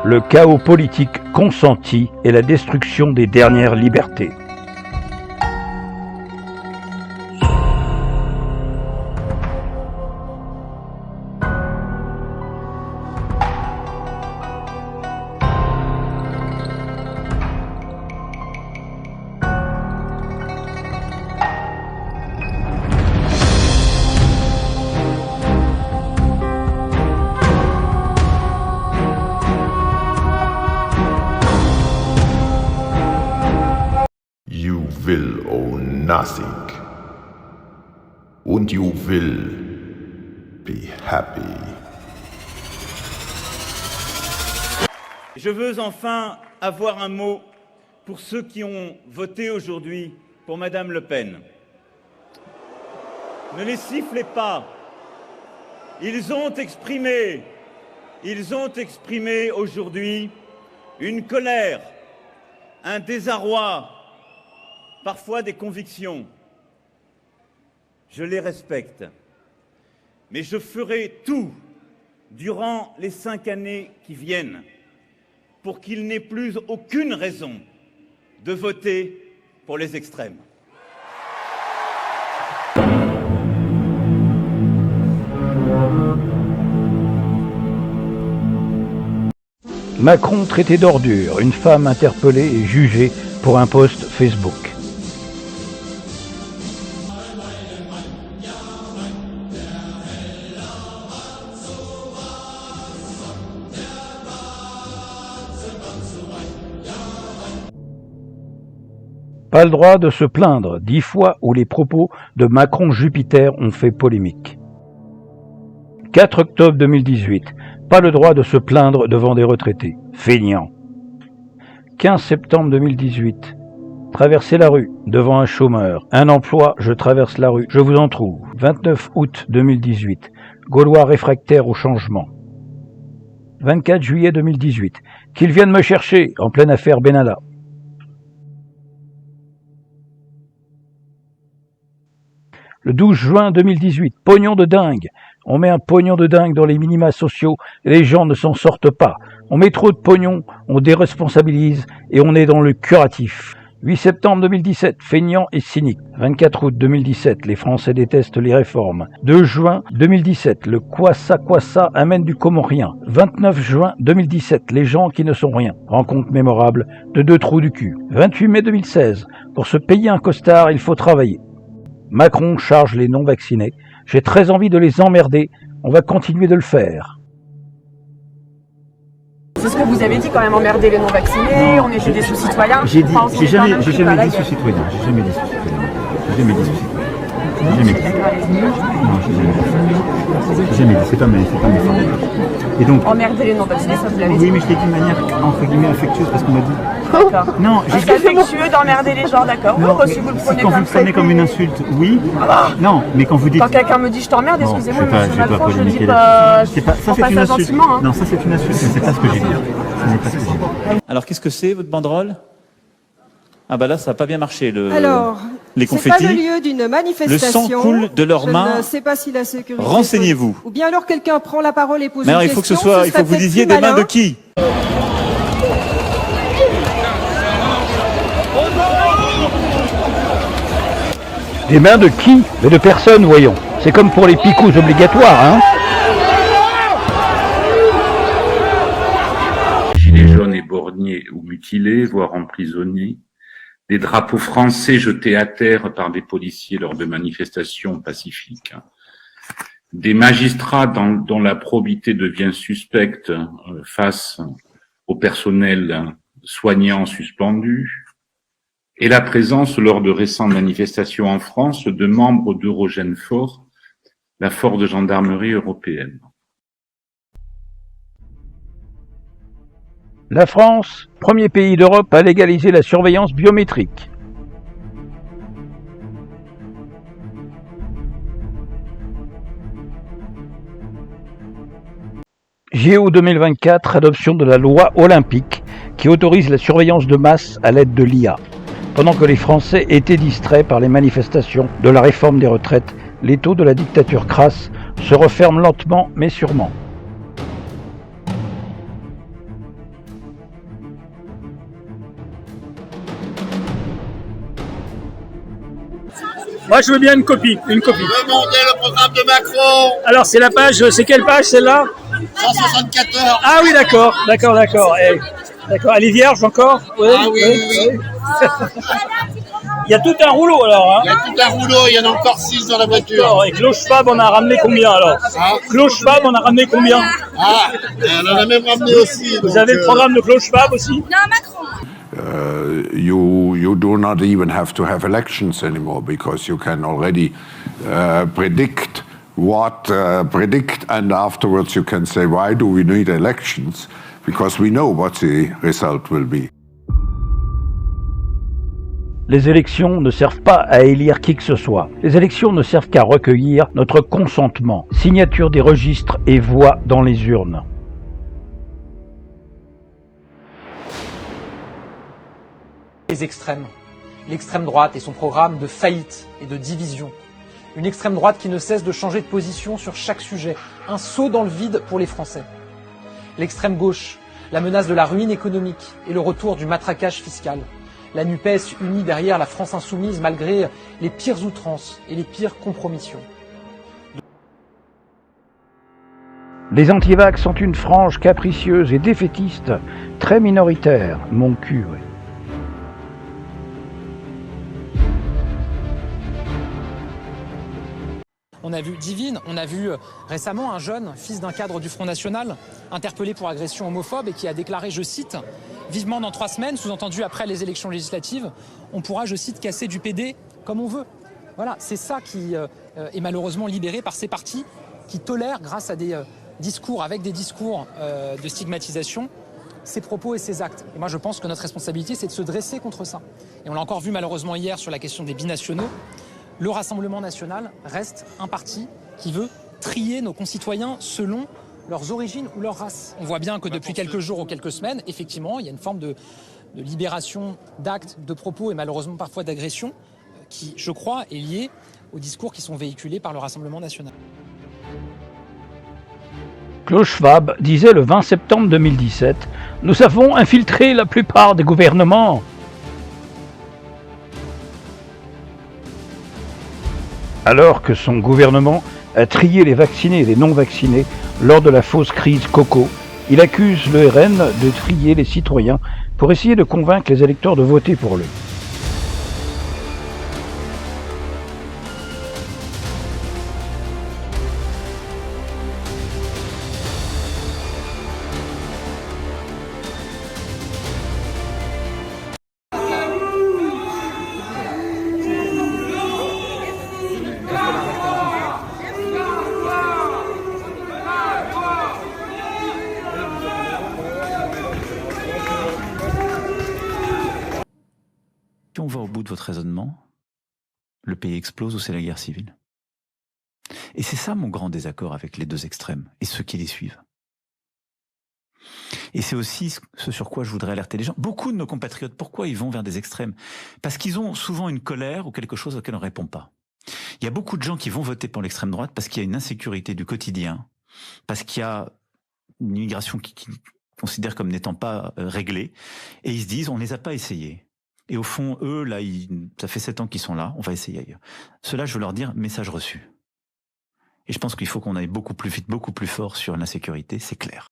le chaos politique consenti et la destruction des dernières libertés. You will own nothing. Und you will be happy. Je veux enfin avoir un mot pour ceux qui ont voté aujourd'hui pour Madame Le Pen. Ne les sifflez pas. Ils ont exprimé aujourd'hui une colère, un désarroi, parfois des convictions. Je les respecte, mais je ferai tout durant les 5 années qui viennent pour qu'ils n'aient plus aucune raison de voter pour les extrêmes. Macron traité d'ordure, une femme interpellée et jugée pour un post Facebook. Pas le droit de se plaindre, 10 fois où les propos de Macron-Jupiter ont fait polémique. 4 octobre 2018, pas le droit de se plaindre devant des retraités, feignants. 15 septembre 2018, traverser la rue devant un chômeur, un emploi, je traverse la rue, je vous en trouve. 29 août 2018, Gaulois réfractaires au changement. 24 juillet 2018, qu'ils viennent me chercher en pleine affaire Benalla. Le 12 juin 2018, pognon de dingue. On met un pognon de dingue dans les minima sociaux et les gens ne s'en sortent pas. On met trop de pognon, on déresponsabilise et on est dans le curatif. 8 septembre 2017, feignant et cynique. 24 août 2017, les Français détestent les réformes. 2 juin 2017, le quoi ça amène du comorien. 29 juin 2017, les gens qui ne sont rien. Rencontre mémorable de 2 trous du cul. 28 mai 2016, pour se payer un costard, il faut travailler. Macron charge les non-vaccinés. J'ai très envie de les emmerder. On va continuer de le faire. C'est ce que vous avez dit quand même, emmerder les non-vaccinés, on était des sous-citoyens. J'ai jamais dit sous-citoyen. J'ai jamais dit sous-citoyen. J'ai jamais dit. C'est pas mes formes. Et donc, emmerder les non-vaccinés, ça vous l'avez dit. Oui, mais je l'ai dit de manière entre guillemets affectueuse parce qu'on m'a dit. D'accord. Non, c'est affectueux d'emmerder les gens, d'accord. Non, si vous le prenez quand vous le prenez comme une insulte, oui. Non, mais quand vous dites. Quand quelqu'un me dit je t'emmerde, excusez-moi, je vais pas polémiquer là-dessus. Ça c'est une insulte. Non, ça c'est une insulte, mais c'est pas ce que j'ai dit. Alors qu'est-ce que c'est votre banderole? Ah bah là ça n'a pas bien marché les confettis. C'est pas le lieu d'une manifestation. Le sang coule de leurs mains. Je ne sais pas si la sécurité. Renseignez-vous. Ou bien alors quelqu'un prend la parole et pose mais alors, une question. Il faut que vous disiez des mains de qui? Des mains de qui? Mais de personne, voyons. C'est comme pour les picous obligatoires, hein. Gilets jaunes éborgnés ou mutilés, voire emprisonnés. Des drapeaux français jetés à terre par des policiers lors de manifestations pacifiques. Des magistrats dont la probité devient suspecte face au personnel soignant suspendu. Et la présence lors de récentes manifestations en France de membres d'Eurogène-Fort, la force de gendarmerie européenne. La France, premier pays d'Europe à légaliser la surveillance biométrique. JO 2024, adoption de la loi olympique qui autorise la surveillance de masse à l'aide de l'IA. Pendant que les Français étaient distraits par les manifestations de la réforme des retraites, l'étau de la dictature crasse se referme lentement mais sûrement. Moi, je veux bien une copie. Demandez le programme de Macron. Alors, c'est la page, c'est quelle page, celle-là? 174. Ah oui, d'accord. D'accord. Elle est vierge encore? Oui. Il y a tout un rouleau, alors, hein? Il y a tout un rouleau, il y en a encore 6 dans la voiture. Et Klaus Schwab, on a ramené combien, alors? Klaus Schwab, on a ramené combien? Ah, on en a même ramené aussi. Vous avez le programme de Klaus Schwab aussi? Non, Macron. You do not even have to have elections anymore because you can already predict and afterwards you can say, why do we need elections? Because we know what the result will be. Les élections ne servent pas à élire qui que ce soit. Les élections ne servent qu'à recueillir notre consentement, signature des registres et voix dans les urnes. Les extrêmes, l'extrême droite et son programme de faillite et de division. Une extrême droite qui ne cesse de changer de position sur chaque sujet, un saut dans le vide pour les Français. L'extrême gauche, la menace de la ruine économique et le retour du matraquage fiscal. La NUPES unie derrière la France insoumise malgré les pires outrances et les pires compromissions. Les antivax sont une frange capricieuse et défaitiste, très minoritaire, mon cul. Oui. On a vu Divine, on a vu récemment un jeune, fils d'un cadre du Front National, interpellé pour agression homophobe et qui a déclaré, je cite, « Vivement dans 3 semaines, sous-entendu après les élections législatives, on pourra, je cite, casser du PD comme on veut. » Voilà, c'est ça qui est malheureusement libéré par ces partis qui tolèrent, grâce à des discours, avec des discours de stigmatisation, ces propos et ces actes. Et moi, je pense que notre responsabilité, c'est de se dresser contre ça. Et on l'a encore vu malheureusement hier sur la question des binationaux. Le Rassemblement national reste un parti qui veut trier nos concitoyens selon leurs origines ou leur race. On voit bien que depuis quelques jours ou quelques semaines, effectivement, il y a une forme de libération d'actes, de propos et malheureusement parfois d'agressions qui, je crois, est liée aux discours qui sont véhiculés par le Rassemblement national. Klaus Schwab disait le 20 septembre 2017 « Nous avons infiltré la plupart des gouvernements ». Alors que son gouvernement a trié les vaccinés et les non-vaccinés lors de la fausse crise Coco, il accuse le RN de trier les citoyens pour essayer de convaincre les électeurs de voter pour lui. Si on va au bout de votre raisonnement, le pays explose ou c'est la guerre civile. Et c'est ça mon grand désaccord avec les 2 extrêmes et ceux qui les suivent. Et c'est aussi ce sur quoi je voudrais alerter les gens. Beaucoup de nos compatriotes, pourquoi ils vont vers des extrêmes? Parce qu'ils ont souvent une colère ou quelque chose auquel on ne répond pas. Il y a beaucoup de gens qui vont voter pour l'extrême droite parce qu'il y a une insécurité du quotidien, parce qu'il y a une immigration qui considère comme n'étant pas réglée, et ils se disent on ne les a pas essayés. Et au fond, eux, là, ça fait 7 ans qu'ils sont là, on va essayer ailleurs. Cela, je veux leur dire, message reçu. Et je pense qu'il faut qu'on aille beaucoup plus vite, beaucoup plus fort sur l'insécurité, c'est clair.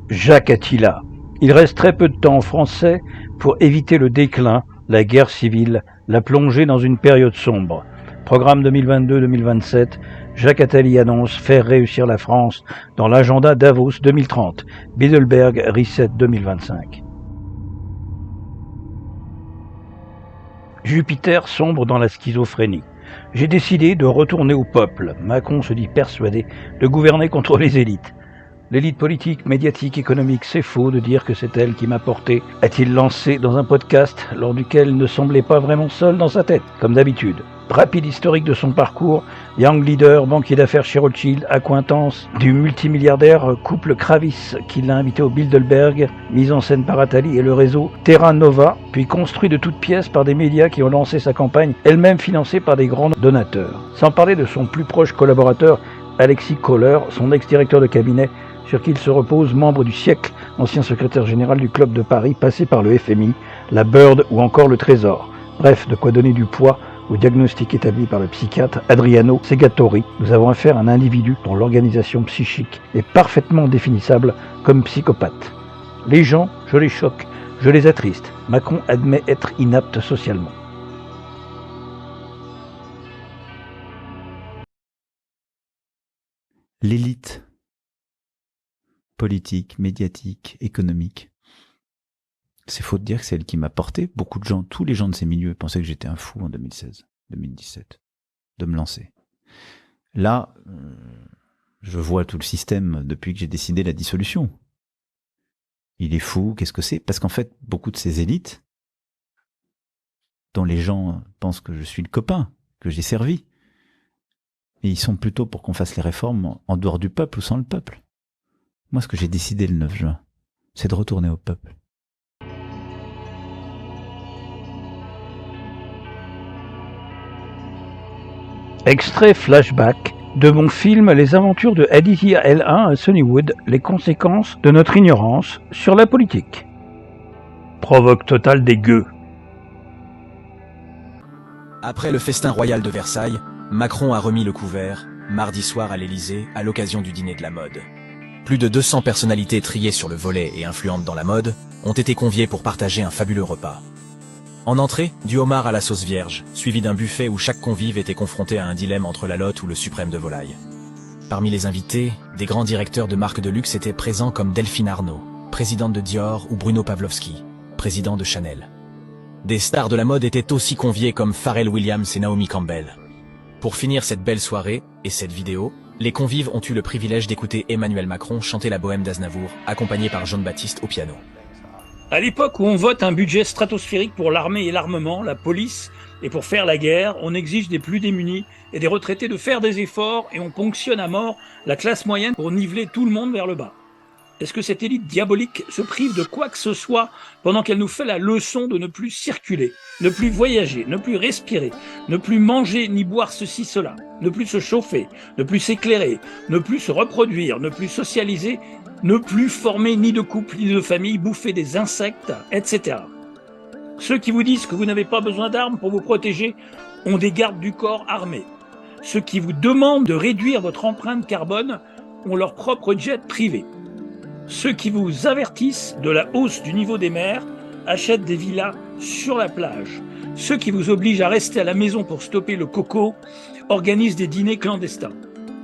Jacques Attila. Il reste très peu de temps aux Français pour éviter le déclin, la guerre civile, la plongée dans une période sombre. Programme 2022-2027, Jacques Attali annonce faire réussir la France dans l'agenda Davos 2030, Bilderberg Reset 2025. Jupiter sombre dans la schizophrénie. J'ai décidé de retourner au peuple. Macron se dit persuadé de gouverner contre les élites. L'élite politique, médiatique, économique, c'est faux de dire que c'est elle qui m'a porté, a-t-il lancé dans un podcast lors duquel il ne semblait pas vraiment seul dans sa tête, comme d'habitude. Rapide historique de son parcours, young leader, banquier d'affaires chez Rothschild, accointance du multimilliardaire couple Kravis qui l'a invité au Bilderberg, mise en scène par Attali et le réseau Terra Nova, puis construit de toutes pièces par des médias qui ont lancé sa campagne, elle-même financée par des grands donateurs. Sans parler de son plus proche collaborateur, Alexis Kohler, son ex-directeur de cabinet, sur qui il se repose, membre du siècle, ancien secrétaire général du Club de Paris, passé par le FMI, la Bird ou encore le Trésor. Bref, de quoi donner du poids au diagnostic établi par le psychiatre Adriano Segatori, nous avons affaire à un individu dont l'organisation psychique est parfaitement définissable comme psychopathe. Les gens, je les choque, je les attriste. Macron admet être inapte socialement. L'élite politique, médiatique, économique, c'est faux de dire que c'est elle qui m'a porté. Beaucoup de gens, tous les gens de ces milieux pensaient que j'étais un fou en 2016, 2017, de me lancer. Là, je vois tout le système depuis que j'ai décidé la dissolution. Il est fou, qu'est-ce que c'est? Parce qu'en fait, beaucoup de ces élites, dont les gens pensent que je suis le copain, que j'ai servi, et ils sont plutôt pour qu'on fasse les réformes en dehors du peuple ou sans le peuple. Moi, ce que j'ai décidé le 9 juin, c'est de retourner au peuple. Extrait flashback de mon film Les aventures de Aditya L1 à Sunnywood, les conséquences de notre ignorance sur la politique. Provoque totale des gueux. Après le festin royal de Versailles, Macron a remis le couvert, mardi soir à l'Élysée, à l'occasion du dîner de la mode. Plus de 200 personnalités triées sur le volet et influentes dans la mode ont été conviées pour partager un fabuleux repas. En entrée, du homard à la sauce vierge, suivi d'un buffet où chaque convive était confronté à un dilemme entre la lotte ou le suprême de volaille. Parmi les invités, des grands directeurs de marques de luxe étaient présents comme Delphine Arnault, présidente de Dior, ou Bruno Pavlovski, président de Chanel. Des stars de la mode étaient aussi conviés comme Pharrell Williams et Naomi Campbell. Pour finir cette belle soirée, et cette vidéo, les convives ont eu le privilège d'écouter Emmanuel Macron chanter la bohème d'Aznavour, accompagné par Jean-Baptiste au piano. À l'époque où on vote un budget stratosphérique pour l'armée et l'armement, la police, et pour faire la guerre, on exige des plus démunis et des retraités de faire des efforts et on ponctionne à mort la classe moyenne pour niveler tout le monde vers le bas. Est-ce que cette élite diabolique se prive de quoi que ce soit pendant qu'elle nous fait la leçon de ne plus circuler, ne plus voyager, ne plus respirer, ne plus manger ni boire ceci, cela, ne plus se chauffer, ne plus s'éclairer, ne plus se reproduire, ne plus socialiser, ne plus former ni de couple ni de famille, bouffer des insectes, etc. Ceux qui vous disent que vous n'avez pas besoin d'armes pour vous protéger ont des gardes du corps armés. Ceux qui vous demandent de réduire votre empreinte carbone ont leur propre jet privé. Ceux qui vous avertissent de la hausse du niveau des mers achètent des villas sur la plage. Ceux qui vous obligent à rester à la maison pour stopper le coco organisent des dîners clandestins.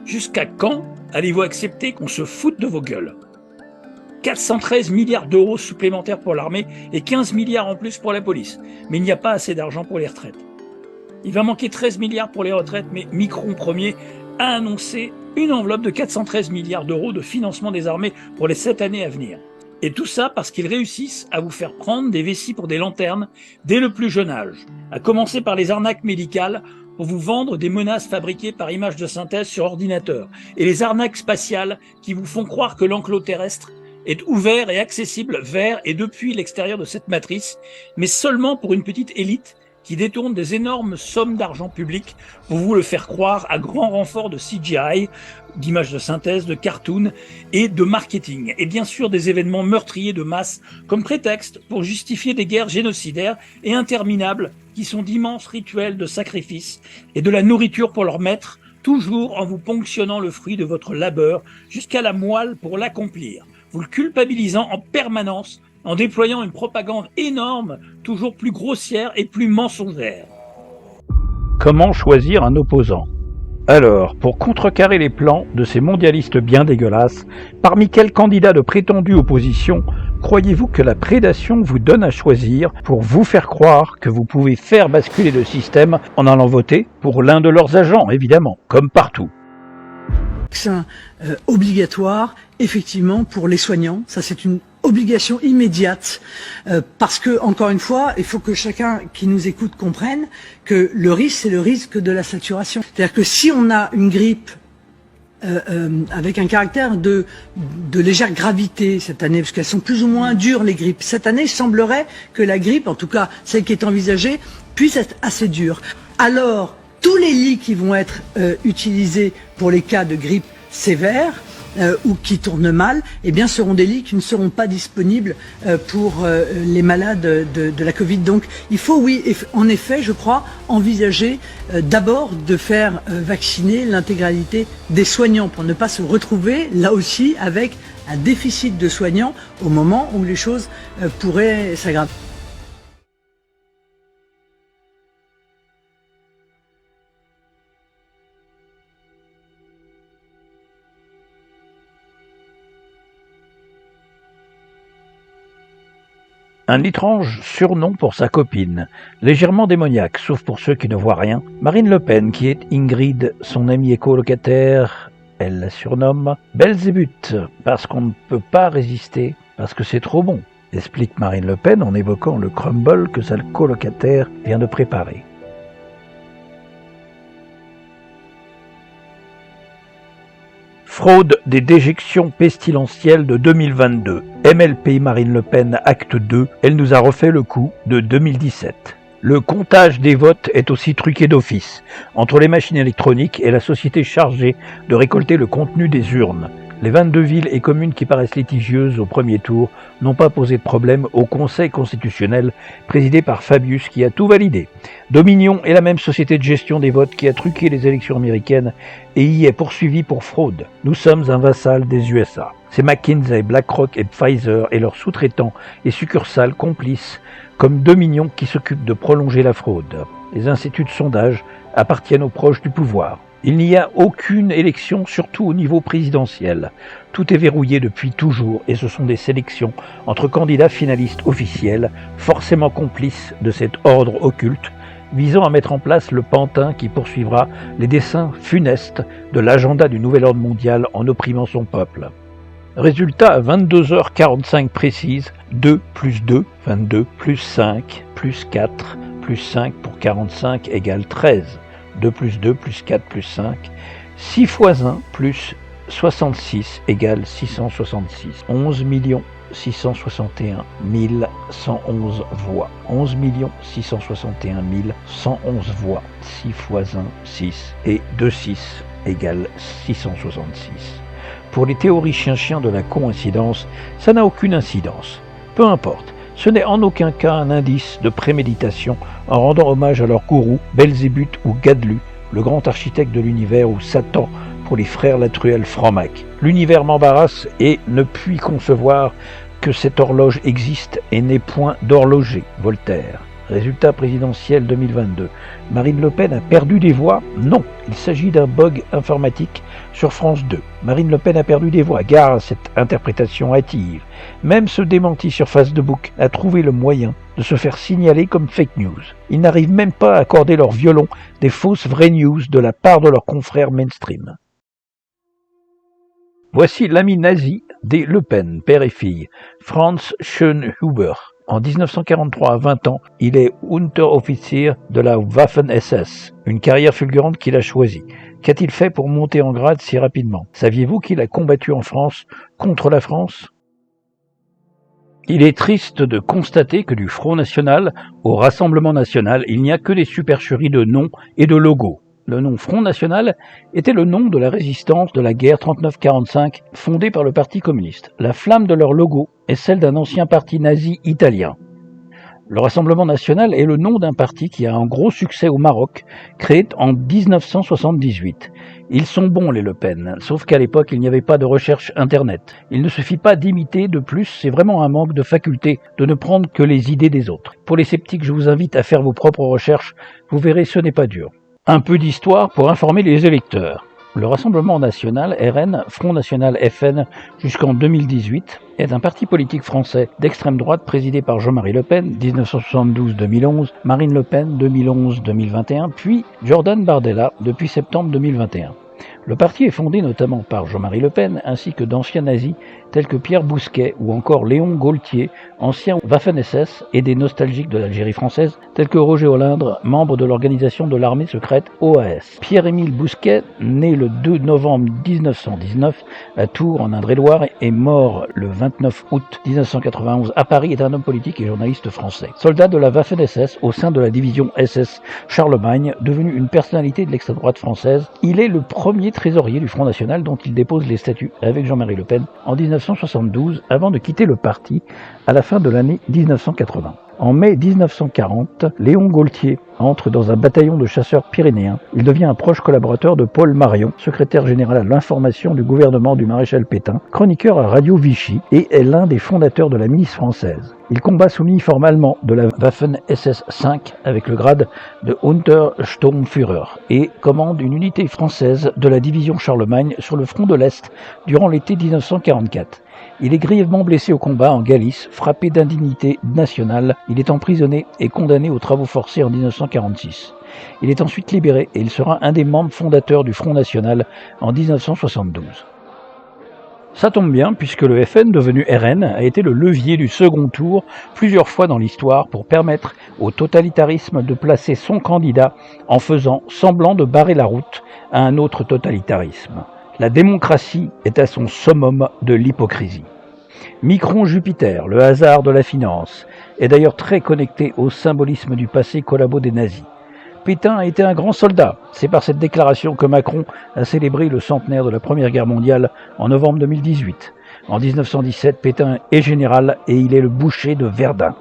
Jusqu'à quand allez-vous accepter qu'on se foute de vos gueules? 413 milliards d'euros supplémentaires pour l'armée et 15 milliards en plus pour la police. Mais il n'y a pas assez d'argent pour les retraites. Il va manquer 13 milliards pour les retraites, mais Macron Ier a annoncé une enveloppe de 413 milliards d'euros de financement des armées pour les 7 années à venir. Et tout ça parce qu'ils réussissent à vous faire prendre des vessies pour des lanternes dès le plus jeune âge, à commencer par les arnaques médicales pour vous vendre des menaces fabriquées par images de synthèse sur ordinateur, et les arnaques spatiales qui vous font croire que l'enclos terrestre est ouvert et accessible vers et depuis l'extérieur de cette matrice, mais seulement pour une petite élite qui détourne des énormes sommes d'argent public pour vous le faire croire à grand renfort de CGI, d'images de synthèse, de cartoons et de marketing. Et bien sûr des événements meurtriers de masse comme prétexte pour justifier des guerres génocidaires et interminables qui sont d'immenses rituels de sacrifice et de la nourriture pour leurs maîtres, toujours en vous ponctionnant le fruit de votre labeur jusqu'à la moelle pour l'accomplir, vous le culpabilisant en permanence en déployant une propagande énorme, toujours plus grossière et plus mensongère. Comment choisir un opposant? Alors, pour contrecarrer les plans de ces mondialistes bien dégueulasses, parmi quels candidats de prétendue opposition croyez-vous que la prédation vous donne à choisir pour vous faire croire que vous pouvez faire basculer le système en allant voter pour l'un de leurs agents, évidemment, comme partout? Vaccin obligatoire, effectivement, pour les soignants. Ça, c'est une obligation immédiate, parce que, encore une fois, il faut que chacun qui nous écoute comprenne que le risque, c'est le risque de la saturation. C'est-à-dire que si on a une grippe avec un caractère de légère gravité cette année, parce qu'elles sont plus ou moins dures, les grippes. Cette année, il semblerait que la grippe, en tout cas celle qui est envisagée, puisse être assez dure. Alors, tous les lits qui vont être utilisés pour les cas de grippe sévère ou qui tournent mal, eh bien seront des lits qui ne seront pas disponibles pour les malades de la Covid. Donc il faut, oui, en effet, je crois, envisager d'abord de faire vacciner l'intégralité des soignants pour ne pas se retrouver là aussi avec un déficit de soignants au moment où les choses pourraient s'aggraver. Un étrange surnom pour sa copine, légèrement démoniaque, sauf pour ceux qui ne voient rien. Marine Le Pen, qui est Ingrid, son amie et colocataire, elle la surnomme Belzébuth, parce qu'on ne peut pas résister, parce que c'est trop bon, explique Marine Le Pen en évoquant le crumble que sa colocataire vient de préparer. Fraude des déjections pestilentielles de 2022. MLP Marine Le Pen, acte 2, elle nous a refait le coup de 2017. Le comptage des votes est aussi truqué d'office, entre les machines électroniques et la société chargée de récolter le contenu des urnes. Les 22 villes et communes qui paraissent litigieuses au premier tour n'ont pas posé de problème au Conseil constitutionnel, présidé par Fabius, qui a tout validé. Dominion est la même société de gestion des votes qui a truqué les élections américaines et y est poursuivie pour fraude. Nous sommes un vassal des USA. C'est McKinsey, BlackRock et Pfizer et leurs sous-traitants et succursales complices comme Dominion qui s'occupent de prolonger la fraude. Les instituts de sondage appartiennent aux proches du pouvoir. Il n'y a aucune élection, surtout au niveau présidentiel. Tout est verrouillé depuis toujours et ce sont des sélections entre candidats finalistes officiels, forcément complices de cet ordre occulte, visant à mettre en place le pantin qui poursuivra les desseins funestes de l'agenda du nouvel ordre mondial en opprimant son peuple. Résultat à 22h45 précises, 2 plus 2, 22, plus 5, plus 4, plus 5 pour 45 égale 13. 2 plus 2 plus 4 plus 5, 6 fois 1 plus 66 égale 666, 11 661 111 voix, 11 661 111 voix, 6 fois 1, 6, et 2, 6 égale 666. Pour les théories chien-chien de la coïncidence, ça n'a aucune incidence. Peu importe. Ce n'est en aucun cas un indice de préméditation en rendant hommage à leur gourou, Belzébuth ou Gadlu, le grand architecte de l'univers ou Satan pour les frères Latruelle Fromac. L'univers m'embarrasse et ne puis concevoir que cette horloge existe et n'est point d'horloger, Voltaire. Résultat présidentiel 2022. Marine Le Pen a perdu des voix? Non, il s'agit d'un bug informatique sur France 2. Marine Le Pen a perdu des voix, gare à cette interprétation hâtive. Même ce démenti sur Facebook a trouvé le moyen de se faire signaler comme fake news. Ils n'arrivent même pas à accorder leur violon des fausses vraies news de la part de leurs confrères mainstream. Voici l'ami nazi des Le Pen, père et fille, Franz Schönhuber. En 1943, à 20 ans, il est Unteroffizier de la Waffen-SS, une carrière fulgurante qu'il a choisie. Qu'a-t-il fait pour monter en grade si rapidement? Saviez-vous qu'il a combattu en France contre la France? Il est triste de constater que du Front National au Rassemblement National, il n'y a que des supercheries de noms et de logos. Le nom Front National était le nom de la résistance de la guerre 39-45 fondée par le Parti communiste. La flamme de leur logo est celle d'un ancien parti nazi italien. Le Rassemblement National est le nom d'un parti qui a un gros succès au Maroc, créé en 1978. Ils sont bons les Le Pen, sauf qu'à l'époque il n'y avait pas de recherche internet. Il ne suffit pas d'imiter, de plus c'est vraiment un manque de faculté de ne prendre que les idées des autres. Pour les sceptiques, je vous invite à faire vos propres recherches, vous verrez ce n'est pas dur. Un peu d'histoire pour informer les électeurs. Le Rassemblement National, RN, Front National FN, jusqu'en 2018, est un parti politique français d'extrême droite présidé par Jean-Marie Le Pen, 1972-2011, Marine Le Pen, 2011-2021, puis Jordan Bardella, depuis septembre 2021. Le parti est fondé notamment par Jean-Marie Le Pen, ainsi que d'anciens nazis tels que Pierre Bousquet ou encore Léon Gaultier, ancien Waffen-SS et des nostalgiques de l'Algérie française, tels que Roger Olindre, membre de l'organisation de l'armée secrète OAS. Pierre-Émile Bousquet, né le 2 novembre 1919 à Tours en Indre-et-Loire et mort le 29 août 1991 à Paris, est un homme politique et journaliste français. Soldat de la Waffen-SS au sein de la division SS Charlemagne, devenu une personnalité de l'extrême droite française, il est le premier premier trésorier du Front National dont il dépose les statuts avec Jean-Marie Le Pen en 1972 avant de quitter le parti à la fin de l'année 1980. En mai 1940, Léon Gaultier entre dans un bataillon de chasseurs pyrénéens. Il devient un proche collaborateur de Paul Marion, secrétaire général à l'information du gouvernement du maréchal Pétain, chroniqueur à Radio Vichy et est l'un des fondateurs de la milice française. Il combat sous l'uniforme allemand de la Waffen-SS 5 avec le grade de Untersturmführer et commande une unité française de la division Charlemagne sur le front de l'Est durant l'été 1944. Il est grièvement blessé au combat en Galice, frappé d'indignité nationale. Il est emprisonné et condamné aux travaux forcés en 1946. Il est ensuite libéré et il sera un des membres fondateurs du Front National en 1972. Ça tombe bien puisque le FN, devenu RN, a été le levier du second tour plusieurs fois dans l'histoire pour permettre au totalitarisme de placer son candidat en faisant semblant de barrer la route à un autre totalitarisme. La démocratie est à son summum de l'hypocrisie. Micron-Jupiter, le hasard de la finance, est d'ailleurs très connecté au symbolisme du passé collabo des nazis. Pétain a été un grand soldat. C'est par cette déclaration que Macron a célébré le centenaire de la Première Guerre mondiale en novembre 2018. En 1917, Pétain est général et il est le boucher de Verdun.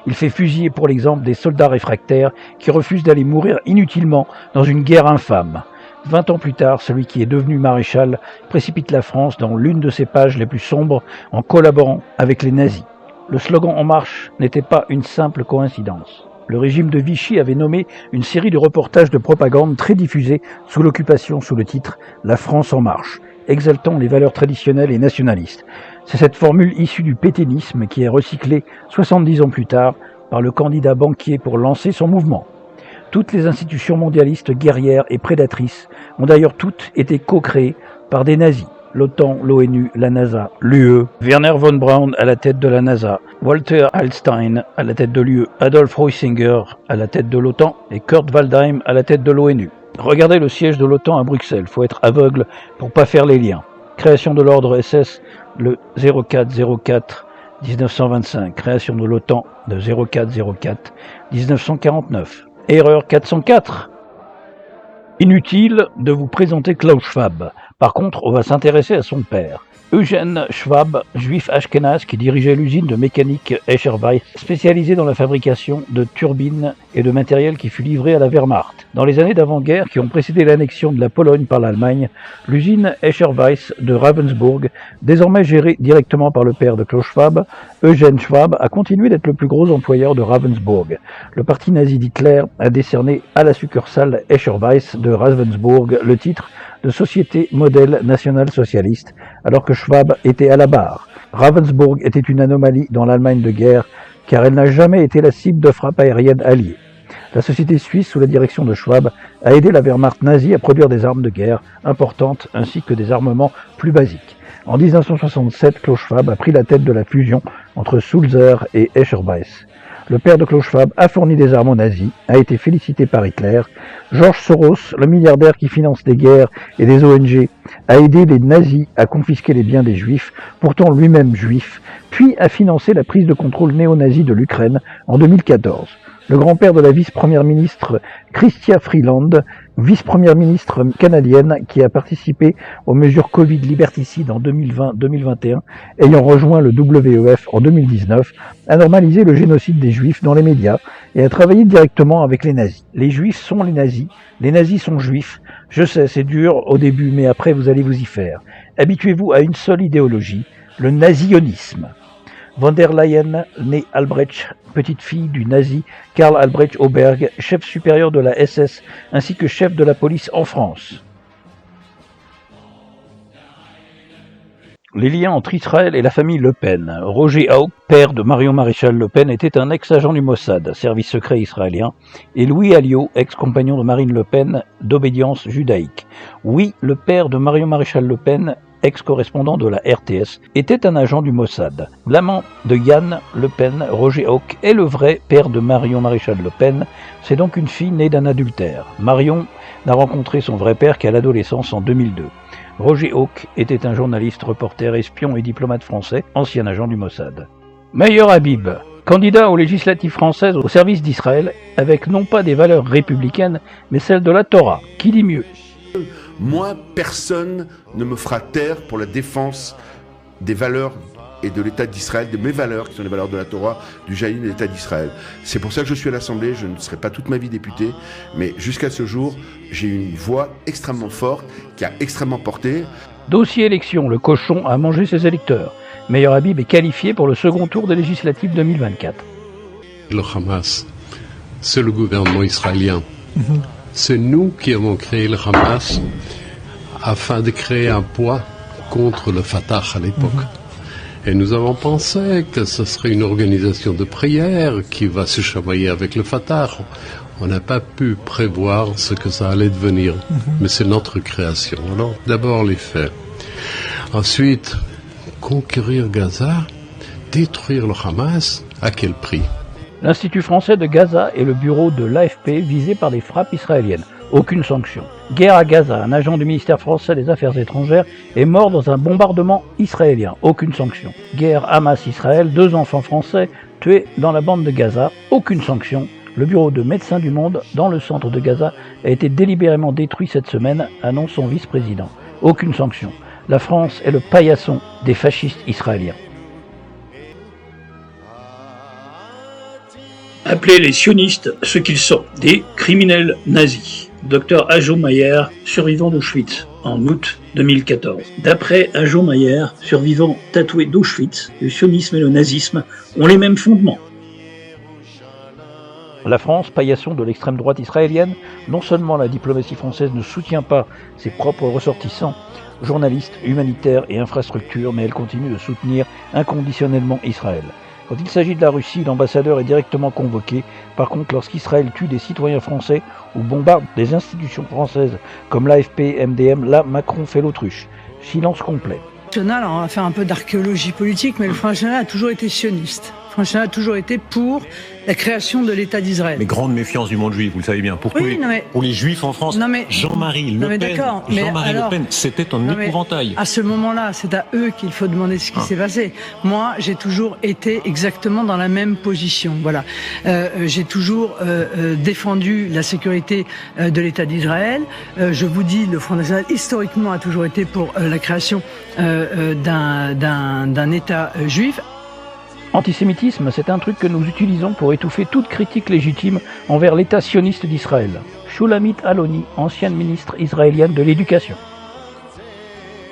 Il fait fusiller pour l'exemple des soldats réfractaires qui refusent d'aller mourir inutilement dans une guerre infâme. 20 ans plus tard, celui qui est devenu maréchal précipite la France dans l'une de ses pages les plus sombres en collaborant avec les nazis. Le slogan « En marche » n'était pas une simple coïncidence. Le régime de Vichy avait nommé une série de reportages de propagande très diffusés sous l'occupation sous le titre « La France en marche », exaltant les valeurs traditionnelles et nationalistes. C'est cette formule issue du pétainisme qui est recyclée 70 ans plus tard par le candidat banquier pour lancer son mouvement. Toutes les institutions mondialistes guerrières et prédatrices ont d'ailleurs toutes été co-créées par des nazis. L'OTAN, l'ONU, la NASA, l'UE, Werner von Braun à la tête de la NASA, Walter Hallstein à la tête de l'UE, Adolf Heusinger à la tête de l'OTAN et Kurt Waldheim à la tête de l'ONU. Regardez le siège de l'OTAN à Bruxelles, faut être aveugle pour pas faire les liens. Création de l'ordre SS le 0404 1925, création de l'OTAN de 0404 1949. Erreur 404. Inutile de vous présenter Klaus Schwab. Par contre, on va s'intéresser à son père. Eugène Schwab, juif ashkénaze qui dirigeait l'usine de mécanique Escher-Weiss, spécialisée dans la fabrication de turbines et de matériel qui fut livré à la Wehrmacht. Dans les années d'avant-guerre qui ont précédé l'annexion de la Pologne par l'Allemagne, l'usine Escher-Weiss de Ravensburg, désormais gérée directement par le père de Klaus Schwab, Eugène Schwab, a continué d'être le plus gros employeur de Ravensburg. Le parti nazi d'Hitler a décerné à la succursale Escher-Weiss de Ravensburg le titre de Société modèle national-socialiste, alors que Schwab était à la barre. Ravensburg était une anomalie dans l'Allemagne de guerre, car elle n'a jamais été la cible de frappes aériennes alliées. La société suisse, sous la direction de Schwab, a aidé la Wehrmacht nazie à produire des armes de guerre importantes, ainsi que des armements plus basiques. En 1967, Klaus Schwab a pris la tête de la fusion entre Sulzer et Escher-Weiss. Le père de Klaus Schwab a fourni des armes aux nazis, a été félicité par Hitler. George Soros, le milliardaire qui finance des guerres et des ONG, a aidé les nazis à confisquer les biens des juifs, pourtant lui-même juif, puis a financé la prise de contrôle néo-nazi de l'Ukraine en 2014. Le grand-père de la vice-première ministre Chrystia Freeland, vice-première ministre canadienne qui a participé aux mesures Covid liberticides en 2020-2021, ayant rejoint le WEF en 2019, a normalisé le génocide des Juifs dans les médias et a travaillé directement avec les nazis. Les Juifs sont les nazis sont juifs. Je sais, c'est dur au début, mais après vous allez vous y faire. Habituez-vous à une seule idéologie, le nasionisme. Von der Leyen, née Albrecht, petite fille du nazi Karl Albrecht Oberg, chef supérieur de la SS, ainsi que chef de la police en France. Les liens entre Israël et la famille Le Pen. Roger Hauck, père de Marion Maréchal Le Pen, était un ex-agent du Mossad, service secret israélien, et Louis Alliot, ex-compagnon de Marine Le Pen, d'obédience judaïque. Oui, le père de Marion Maréchal Le Pen, ex-correspondant de la RTS, était un agent du Mossad. L'amant de Yann Le Pen, Roger Hauck, est le vrai père de Marion Maréchal Le Pen. C'est donc une fille née d'un adultère. Marion n'a rencontré son vrai père qu'à l'adolescence en 2002. Roger Hauck était un journaliste, reporter, espion et diplomate français, ancien agent du Mossad. Meilleur Habib, candidat aux législatives françaises au service d'Israël, avec non pas des valeurs républicaines, mais celles de la Torah. Qui dit mieux ? Moi, personne ne me fera taire pour la défense des valeurs et de l'État d'Israël, de mes valeurs, qui sont les valeurs de la Torah, du Jaïm et de l'État d'Israël. C'est pour ça que je suis à l'Assemblée, je ne serai pas toute ma vie député, mais jusqu'à ce jour, j'ai une voix extrêmement forte, qui a extrêmement porté. Dossier élection, le cochon a mangé ses électeurs. Meir Habib est qualifié pour le second tour des législatives 2024. Le Hamas, c'est le gouvernement israélien. C'est nous qui avons créé le Hamas afin de créer un poids contre le Fatah à l'époque. Et nous avons pensé que ce serait une organisation de prière qui va se chamailler avec le Fatah. On n'a pas pu prévoir ce que ça allait devenir, mais c'est notre création. Alors, d'abord les faits. Ensuite, conquérir Gaza, détruire le Hamas, à quel prix? L'Institut français de Gaza et le bureau de l'AFP visés par des frappes israéliennes. Aucune sanction. Guerre à Gaza, un agent du ministère français des Affaires étrangères est mort dans un bombardement israélien. Aucune sanction. Guerre Hamas-Israël, 2 enfants français tués dans la bande de Gaza. Aucune sanction. Le bureau de Médecins du Monde, dans le centre de Gaza, a été délibérément détruit cette semaine, annonce son vice-président. Aucune sanction. La France est le paillasson des fascistes israéliens. Appelez les sionistes ce qu'ils sont, des criminels nazis. Dr Hajo Mayer, survivant d'Auschwitz, en août 2014. D'après Hajo Mayer, survivant tatoué d'Auschwitz, le sionisme et le nazisme ont les mêmes fondements. La France, paillasson de l'extrême droite israélienne, non seulement la diplomatie française ne soutient pas ses propres ressortissants, journalistes, humanitaires et infrastructures, mais elle continue de soutenir inconditionnellement Israël. Quand il s'agit de la Russie, l'ambassadeur est directement convoqué. Par contre, lorsqu'Israël tue des citoyens français ou bombarde des institutions françaises comme l'AFP, MDM, là, Macron fait l'autruche. Silence complet. On va faire un peu d'archéologie politique, mais le Front National a toujours été sioniste. Le Front National a toujours été pour la création de l'État d'Israël. Mais grande méfiance du monde juif, vous le savez bien. Pour les juifs en France, Jean-Marie Le Pen, c'était un épouvantail. À ce moment-là, c'est à eux qu'il faut demander ce qui s'est passé. Moi, j'ai toujours été exactement dans la même position. Voilà, j'ai toujours défendu la sécurité de l'État d'Israël. Je vous dis, le Front National historiquement a toujours été pour la création d'un État juif. Antisémitisme, c'est un truc que nous utilisons pour étouffer toute critique légitime envers l'État sioniste d'Israël. Shulamit Aloni, ancienne ministre israélienne de l'Éducation.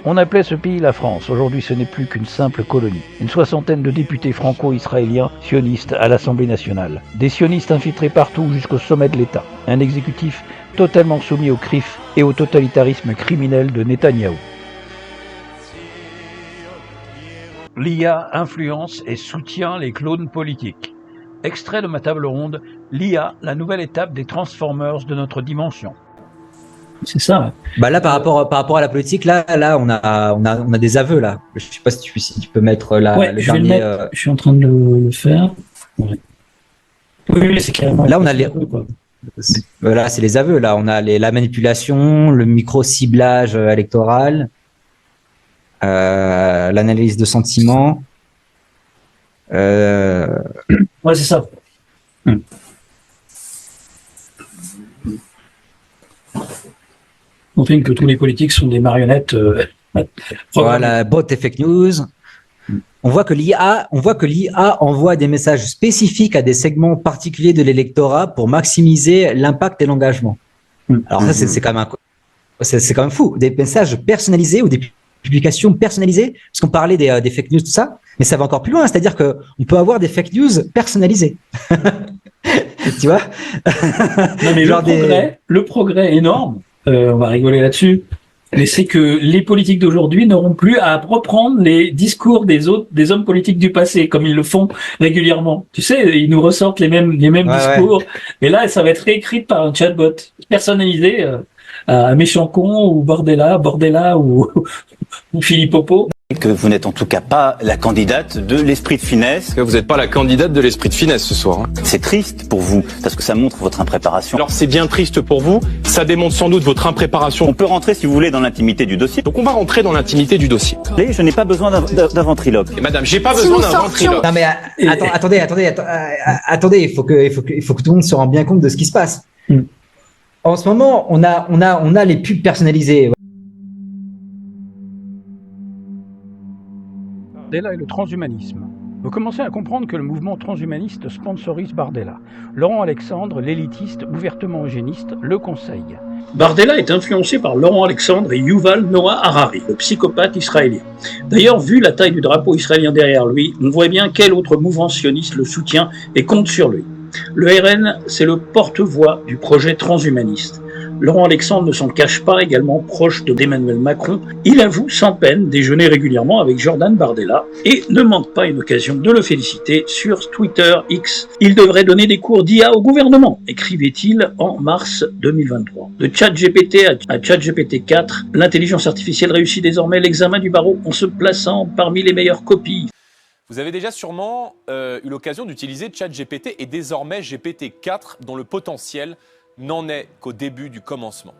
On appelait ce pays la France. Aujourd'hui, ce n'est plus qu'une simple colonie. Une 60aine de députés franco-israéliens sionistes à l'Assemblée nationale. Des sionistes infiltrés partout jusqu'au sommet de l'État. Un exécutif totalement soumis au CRIF et au totalitarisme criminel de Netanyahou. L'IA influence et soutient les clones politiques. Extrait de ma table ronde, l'IA, la nouvelle étape des Transformers de notre dimension. C'est ça. Bah là, par rapport à la politique, là, on a des aveux là. Je sais pas si tu peux mettre là. Ouais, je vais le mettre. Je suis en train de le faire. Ouais. Oui, c'est carrément. Là, on a les. Voilà, c'est les aveux. Là, on a la manipulation, le micro-ciblage électoral. L'analyse de sentiments. Ouais, c'est ça. On fait que tous les politiques sont des marionnettes. Voilà, bot et fake news. On voit que l'IA envoie des messages spécifiques à des segments particuliers de l'électorat pour maximiser l'impact et l'engagement. Alors ça, c'est quand même fou. Des messages personnalisés ou des publications personnalisées, parce qu'on parlait des fake news, tout ça, mais ça va encore plus loin, c'est-à-dire que on peut avoir des fake news personnalisées. Tu vois? Non, mais le progrès énorme, on va rigoler là-dessus, mais c'est que les politiques d'aujourd'hui n'auront plus à reprendre les discours des hommes politiques du passé, comme ils le font régulièrement. Tu sais, ils nous ressortent les mêmes discours, et là, ça va être réécrit par un chatbot personnalisé, à Méchant Con ou Bordella ou Philippe Popo. Que vous n'êtes en tout cas pas la candidate de l'esprit de finesse. Que vous n'êtes pas la candidate de l'esprit de finesse ce soir. Hein. C'est triste pour vous, parce que ça montre votre impréparation. Alors c'est bien triste pour vous, ça démontre sans doute votre impréparation. On peut rentrer, si vous voulez, dans l'intimité du dossier. Donc on va rentrer dans l'intimité du dossier. Et je n'ai pas besoin d'un ventriloque. Et madame, j'ai pas besoin d'un ventriloque. Non mais attendez, il faut que tout le monde se rende bien compte de ce qui se passe. En ce moment, on a les pubs personnalisées. Bardella et le transhumanisme. Vous commencez à comprendre que le mouvement transhumaniste sponsorise Bardella. Laurent Alexandre, l'élitiste, ouvertement eugéniste, le conseille. Bardella est influencé par Laurent Alexandre et Yuval Noah Harari, le psychopathe israélien. D'ailleurs, vu la taille du drapeau israélien derrière lui, on voit bien quel autre mouvement sioniste le soutient et compte sur lui. Le RN, c'est le porte-voix du projet transhumaniste. Laurent Alexandre ne s'en cache pas, également proche d'Emmanuel Macron. Il avoue sans peine déjeuner régulièrement avec Jordan Bardella et ne manque pas une occasion de le féliciter sur Twitter X. Il devrait donner des cours d'IA au gouvernement, écrivait-il en mars 2023. De ChatGPT à ChatGPT 4, l'intelligence artificielle réussit désormais l'examen du barreau en se plaçant parmi les meilleures copies. Vous avez déjà sûrement eu l'occasion d'utiliser ChatGPT et désormais GPT-4 dont le potentiel n'en est qu'au début du commencement.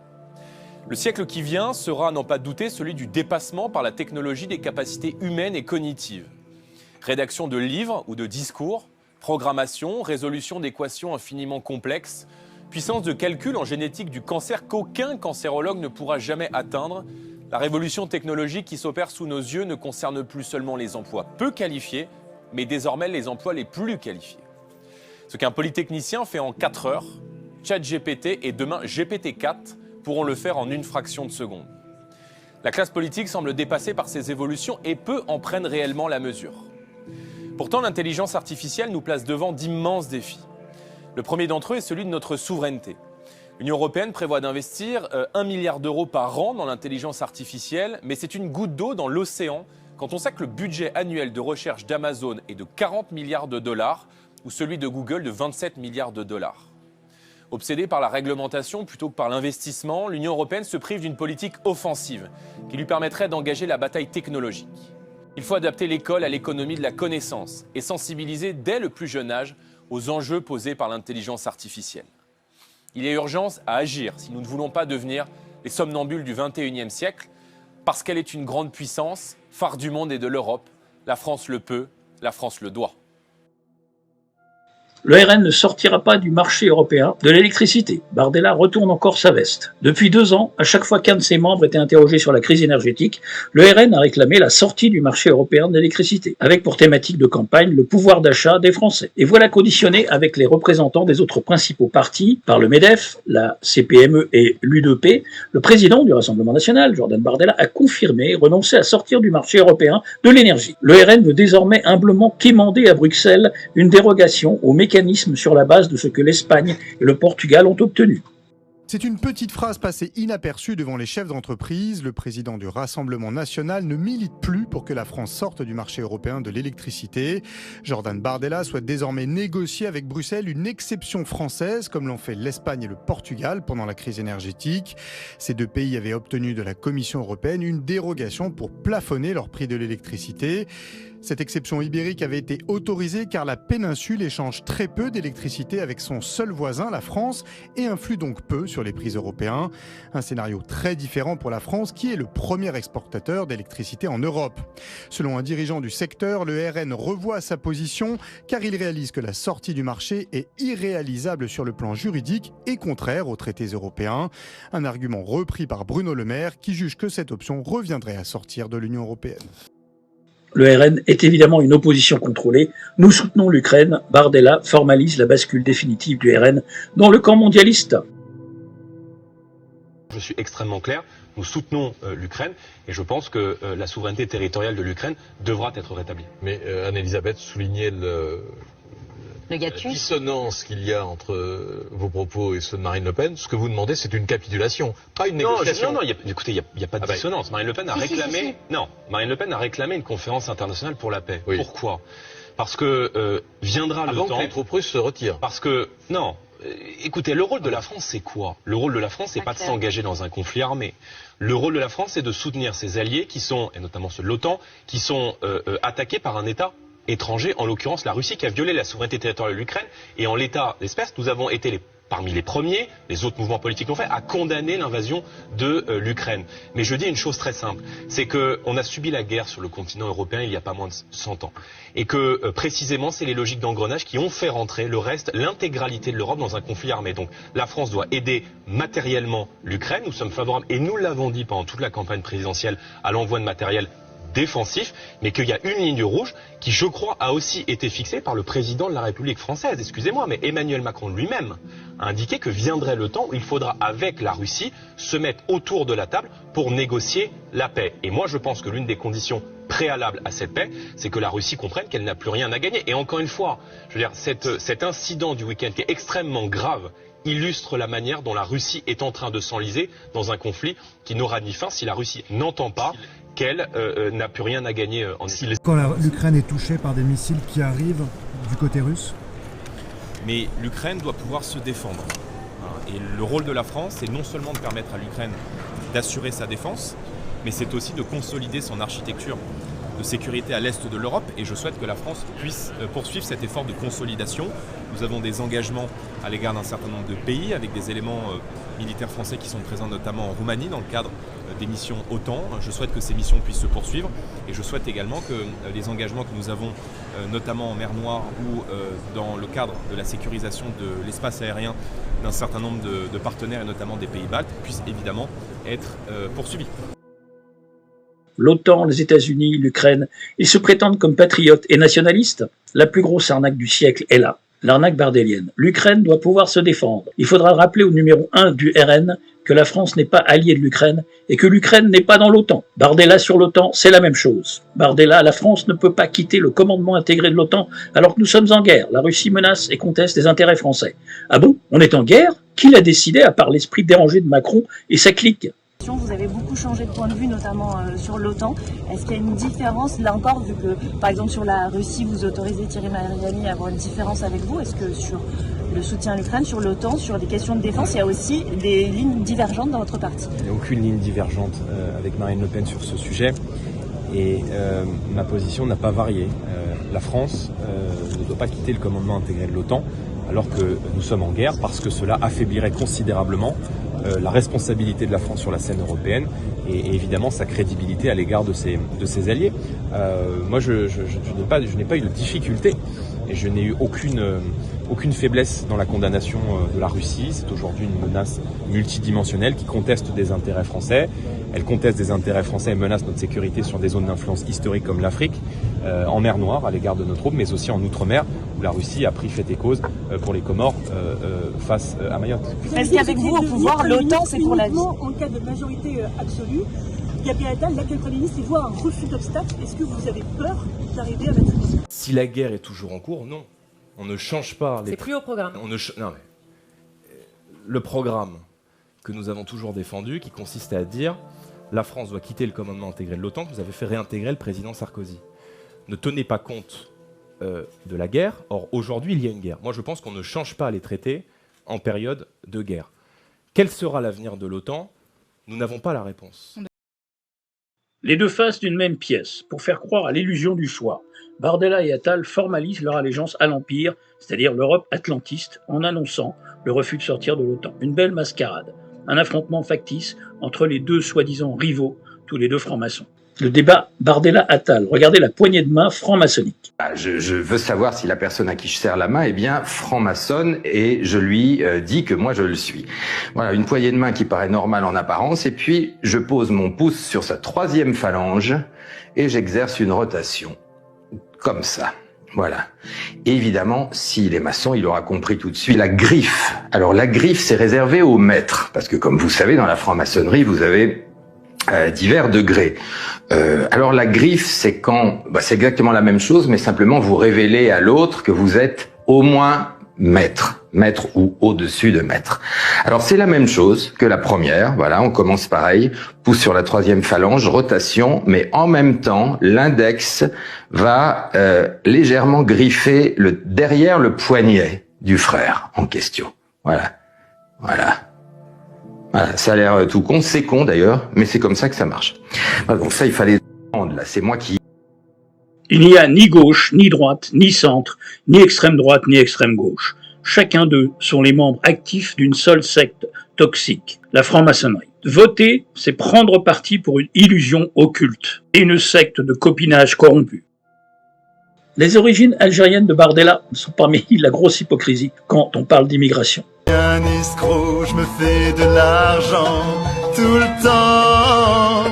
Le siècle qui vient sera, à n'en pas douter, celui du dépassement par la technologie des capacités humaines et cognitives. Rédaction de livres ou de discours, programmation, résolution d'équations infiniment complexes, puissance de calcul en génétique du cancer qu'aucun cancérologue ne pourra jamais atteindre. La révolution technologique qui s'opère sous nos yeux ne concerne plus seulement les emplois peu qualifiés, mais désormais les emplois les plus qualifiés. Ce qu'un polytechnicien fait en 4 heures, ChatGPT et demain GPT-4 pourront le faire en une fraction de seconde. La classe politique semble dépassée par ces évolutions et peu en prennent réellement la mesure. Pourtant, l'intelligence artificielle nous place devant d'immenses défis. Le premier d'entre eux est celui de notre souveraineté. L'Union européenne prévoit d'investir 1 milliard d'euros par an dans l'intelligence artificielle, mais c'est une goutte d'eau dans l'océan quand on sait que le budget annuel de recherche d'Amazon est de 40 milliards de dollars ou celui de Google de 27 milliards de dollars. Obsédée par la réglementation plutôt que par l'investissement, l'Union européenne se prive d'une politique offensive qui lui permettrait d'engager la bataille technologique. Il faut adapter l'école à l'économie de la connaissance et sensibiliser dès le plus jeune âge aux enjeux posés par l'intelligence artificielle. Il y a urgence à agir si nous ne voulons pas devenir les somnambules du XXIe siècle, parce qu'elle est une grande puissance, phare du monde et de l'Europe. La France le peut, la France le doit. Le RN ne sortira pas du marché européen de l'électricité. Bardella retourne encore sa veste. Depuis 2 ans, à chaque fois qu'un de ses membres était interrogé sur la crise énergétique, le RN a réclamé la sortie du marché européen de l'électricité, avec pour thématique de campagne le pouvoir d'achat des Français. Et voilà conditionné avec les représentants des autres principaux partis, par le MEDEF, la CPME et l'UDP, le président du Rassemblement national, Jordan Bardella, a confirmé renoncer à sortir du marché européen de l'énergie. Le RN veut désormais humblement quémander à Bruxelles une dérogation au mécanisme sur la base de ce que l'Espagne et le Portugal ont obtenu. C'est une petite phrase passée inaperçue devant les chefs d'entreprise. Le président du Rassemblement national ne milite plus pour que la France sorte du marché européen de l'électricité. Jordan Bardella souhaite désormais négocier avec Bruxelles une exception française, comme l'ont fait l'Espagne et le Portugal pendant la crise énergétique. Ces 2 pays avaient obtenu de la Commission européenne une dérogation pour plafonner leur prix de l'électricité. Cette exception ibérique avait été autorisée car la péninsule échange très peu d'électricité avec son seul voisin, la France, et influe donc peu sur les prix européens. Un scénario très différent pour la France qui est le premier exportateur d'électricité en Europe. Selon un dirigeant du secteur, le RN revoit sa position car il réalise que la sortie du marché est irréalisable sur le plan juridique et contraire aux traités européens. Un argument repris par Bruno Le Maire qui juge que cette option reviendrait à sortir de l'Union européenne. Le RN est évidemment une opposition contrôlée. Nous soutenons l'Ukraine. Bardella formalise la bascule définitive du RN dans le camp mondialiste. Je suis extrêmement clair. Nous soutenons l'Ukraine et je pense que la souveraineté territoriale de l'Ukraine devra être rétablie. Mais Anne-Elisabeth soulignait la dissonance qu'il y a entre vos propos et ceux de Marine Le Pen. Ce que vous demandez, c'est une capitulation, pas une négociation. Non, écoutez, il n'y a pas de dissonance. Marine Le Pen a réclamé... Non, Marine Le Pen a réclamé une conférence internationale pour la paix. Oui. Pourquoi ? Parce que viendra le temps... Avant que les troupes russes se retirent. Parce que... Non. Écoutez, le rôle de la France, c'est quoi ? Le rôle de la France, c'est pas de s'engager dans un conflit armé. Le rôle de la France, c'est de soutenir ses alliés qui sont, et notamment ceux de l'OTAN, qui sont attaqués par un État étranger, en l'occurrence la Russie, qui a violé la souveraineté territoriale de l'Ukraine. Et en l'état d'espèce, nous avons été les parmi les premiers, les autres mouvements politiques l'ont fait, à condamner l'invasion de l'Ukraine. Mais je dis une chose très simple, c'est qu'on a subi la guerre sur le continent européen il n'y a pas moins de 100 ans. Et que précisément, c'est les logiques d'engrenage qui ont fait rentrer le reste, l'intégralité de l'Europe dans un conflit armé. Donc la France doit aider matériellement l'Ukraine, nous sommes favorables, et nous l'avons dit pendant toute la campagne présidentielle, à l'envoi de matériel défensif, mais qu'il y a une ligne rouge qui, je crois, a aussi été fixée par le président de la République française. Excusez-moi, mais Emmanuel Macron lui-même a indiqué que viendrait le temps où il faudra, avec la Russie, se mettre autour de la table pour négocier la paix. Et moi, je pense que l'une des conditions préalables à cette paix, c'est que la Russie comprenne qu'elle n'a plus rien à gagner. Et encore une fois, je veux dire, cet incident du week-end qui est extrêmement grave illustre la manière dont la Russie est en train de s'enliser dans un conflit qui n'aura ni fin si la Russie n'entend pas qu'elle n'a plus rien à gagner en Syrie. Quand l'Ukraine est touchée par des missiles qui arrivent du côté russe. Mais l'Ukraine doit pouvoir se défendre. Et le rôle de la France, c'est non seulement de permettre à l'Ukraine d'assurer sa défense, mais c'est aussi de consolider son architecture de sécurité à l'est de l'Europe. Et je souhaite que la France puisse poursuivre cet effort de consolidation. Nous avons des engagements à l'égard d'un certain nombre de pays, avec des éléments militaires français qui sont présents notamment en Roumanie dans le cadre des missions OTAN. Je souhaite que ces missions puissent se poursuivre et je souhaite également que les engagements que nous avons notamment en mer Noire ou dans le cadre de la sécurisation de l'espace aérien d'un certain nombre de partenaires et notamment des pays baltes puissent évidemment être poursuivis. L'OTAN, les États-Unis, l'Ukraine, ils se prétendent comme patriotes et nationalistes. La plus grosse arnaque du siècle est là, l'arnaque bardélienne. L'Ukraine doit pouvoir se défendre. Il faudra rappeler au numéro 1 du RN que la France n'est pas alliée de l'Ukraine et que l'Ukraine n'est pas dans l'OTAN. Bardella sur l'OTAN, c'est la même chose. Bardella, la France ne peut pas quitter le commandement intégré de l'OTAN alors que nous sommes en guerre. La Russie menace et conteste les intérêts français. Ah bon? On est en guerre? Qui l'a décidé à part l'esprit dérangé de Macron et sa clique? Vous avez beaucoup changé de point de vue, notamment sur l'OTAN. Est-ce qu'il y a une différence, là encore, vu que, par exemple, sur la Russie, vous autorisez Thierry Mariani à avoir une différence avec vous? Est-ce que sur le soutien à l'Ukraine, sur l'OTAN, sur des questions de défense, il y a aussi des lignes divergentes dans votre parti? Il n'y a aucune ligne divergente avec Marine Le Pen sur ce sujet. Et ma position n'a pas varié. La France ne doit pas quitter le commandement intégré de l'OTAN, alors que nous sommes en guerre, parce que cela affaiblirait considérablement la responsabilité de la France sur la scène européenne et évidemment sa crédibilité à l'égard de ses alliés. Moi, je n'ai pas eu de difficulté et je n'ai eu aucune faiblesse dans la condamnation de la Russie. C'est aujourd'hui une menace multidimensionnelle qui conteste des intérêts français. Elle conteste des intérêts français et menace notre sécurité sur des zones d'influence historiques comme l'Afrique, en mer Noire à l'égard de nos troupes, mais aussi en Outre-mer où la Russie a pris fait et cause pour les Comores face à Mayotte. Est-ce qu'avec vous au pouvoir, l'OTAN c'est pour la vie? En cas de majorité absolue, Gabriel Attal, l'actuel Premier ministre, il voit un refus d'obstacle. Est-ce que vous avez peur d'arriver à la solution? Si la guerre est toujours en cours, non. On ne change pas les... C'est plus au programme. Non, mais le programme que nous avons toujours défendu, qui consiste à dire la France doit quitter le commandement intégré de l'OTAN, que vous avez fait réintégrer le président Sarkozy. Ne tenez pas compte de la guerre. Or, aujourd'hui, il y a une guerre. Moi, je pense qu'on ne change pas les traités en période de guerre. Quel sera l'avenir de l'OTAN? Nous n'avons pas la réponse. Les deux faces d'une même pièce, pour faire croire à l'illusion du choix. Bardella et Attal formalisent leur allégeance à l'Empire, c'est-à-dire l'Europe atlantiste, en annonçant le refus de sortir de l'OTAN. Une belle mascarade, un affrontement factice entre les deux soi-disant rivaux, tous les deux francs-maçons. Le débat Bardella-Attal, regardez la poignée de main franc-maçonnique. Je veux savoir si la personne à qui je serre la main est bien franc-maçonne et je lui dis que moi je le suis. Voilà, une poignée de main qui paraît normale en apparence et puis je pose mon pouce sur sa troisième phalange et j'exerce une rotation. Comme ça. Voilà. Évidemment, s'il est maçon, il aura compris tout de suite la griffe. Alors la griffe, c'est réservé aux maîtres, parce que comme vous savez, dans la franc-maçonnerie, vous avez divers degrés. Alors la griffe, c'est quand, c'est exactement la même chose, mais simplement vous révélez à l'autre que vous êtes au moins maître ou au-dessus de maître. Alors c'est la même chose que la première, voilà, on commence pareil, pouce sur la troisième phalange, rotation, mais en même temps, l'index va légèrement griffer derrière le poignet du frère en question. Voilà, ça a l'air tout con, c'est con d'ailleurs, mais c'est comme ça que ça marche. Donc ça, il fallait là, c'est moi qui... Il n'y a ni gauche, ni droite, ni centre, ni extrême droite, ni extrême gauche. chacun d'eux sont les membres actifs d'une seule secte toxique, la franc-maçonnerie. Voter, c'est prendre parti pour une illusion occulte et une secte de copinage corrompu. Les origines algériennes de Bardella sont parmi la grosse hypocrisie quand on parle d'immigration. Un escroc, je me fais de l'argent tout le temps.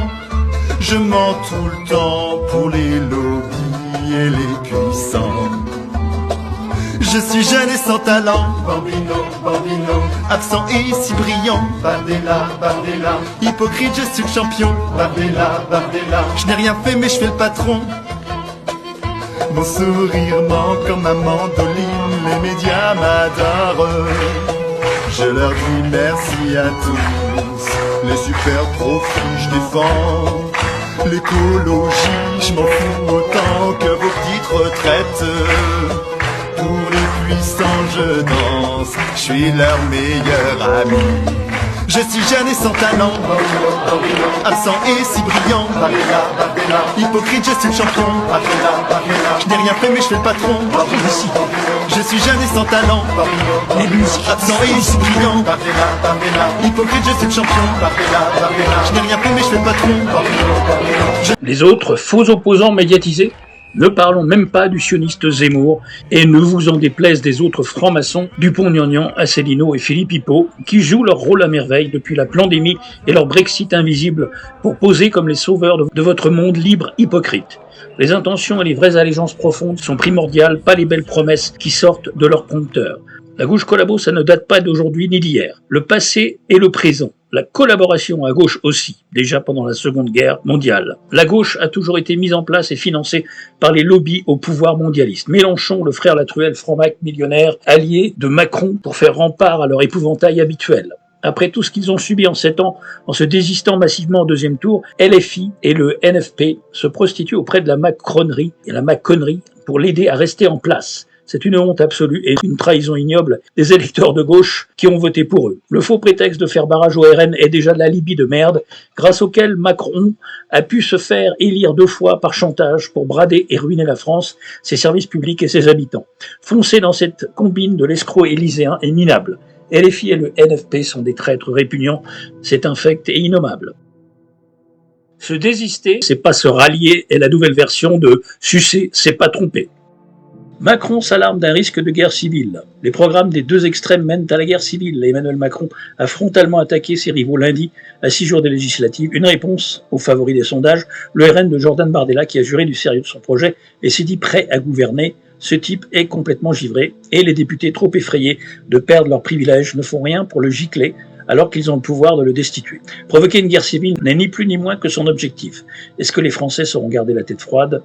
Je mens tout le temps pour les lobbies et les puissants. Je suis jeune et sans talent, bambino, bambino, absent et si brillant, Bardella, Bardella, hypocrite, je suis le champion, Bardella, Bardella, je n'ai rien fait mais je fais le patron. Mon sourire ment comme ma mandoline, les médias m'adorent. Je leur dis merci à tous, les super profits je défends. L'écologie, je m'en fous autant que vos petites retraites. Pour les puissants je danse, je suis leur meilleur ami. Je suis jeune et sans talent, absent et si brillant, hypocrite, je suis le champion. Je n'ai rien fait mais je fais le patron. Je suis jeune et sans talent, absent et si brillant, hypocrite, je suis le champion. Je n'ai rien fait mais je fais le patron. Les autres faux opposants médiatisés, ne parlons même pas du sioniste Zemmour, et ne vous en déplaise des autres francs-maçons, Dupont-Aignan, Asselineau et Philippe Hippo, qui jouent leur rôle à merveille depuis la pandémie et leur Brexit invisible pour poser comme les sauveurs de votre monde libre hypocrite. Les intentions et les vraies allégeances profondes sont primordiales, pas les belles promesses qui sortent de leur prompteur. La gauche collabo, ça ne date pas d'aujourd'hui ni d'hier. Le passé et le présent. La collaboration à gauche aussi, déjà pendant la Seconde Guerre mondiale. La gauche a toujours été mise en place et financée par les lobbies au pouvoir mondialiste. Mélenchon, le frère Latruelle, franc-mac millionnaire, allié de Macron pour faire rempart à leur épouvantail habituel. Après tout ce qu'ils ont subi en 7 ans, en se désistant massivement au deuxième tour, LFI et le NFP se prostituent auprès de la Macronerie et la Maconnerie pour l'aider à rester en place. C'est une honte absolue et une trahison ignoble des électeurs de gauche qui ont voté pour eux. Le faux prétexte de faire barrage au RN est déjà de l'alibi de merde, grâce auquel Macron a pu se faire élire 2 fois par chantage pour brader et ruiner la France, ses services publics et ses habitants. Foncer dans cette combine de l'escroc élyséen est minable. LFI et le NFP sont des traîtres répugnants, c'est infect et innommable. Se désister, c'est pas se rallier, est la nouvelle version de sucer, c'est pas tromper. Macron s'alarme d'un risque de guerre civile. Les programmes des deux extrêmes mènent à la guerre civile. Emmanuel Macron a frontalement attaqué ses rivaux lundi, à 6 jours des législatives. Une réponse aux favoris des sondages, le RN de Jordan Bardella qui a juré du sérieux de son projet et s'est dit prêt à gouverner. Ce type est complètement givré et les députés trop effrayés de perdre leurs privilèges ne font rien pour le gicler alors qu'ils ont le pouvoir de le destituer. Provoquer une guerre civile n'est ni plus ni moins que son objectif. Est-ce que les Français sauront garder la tête froide ?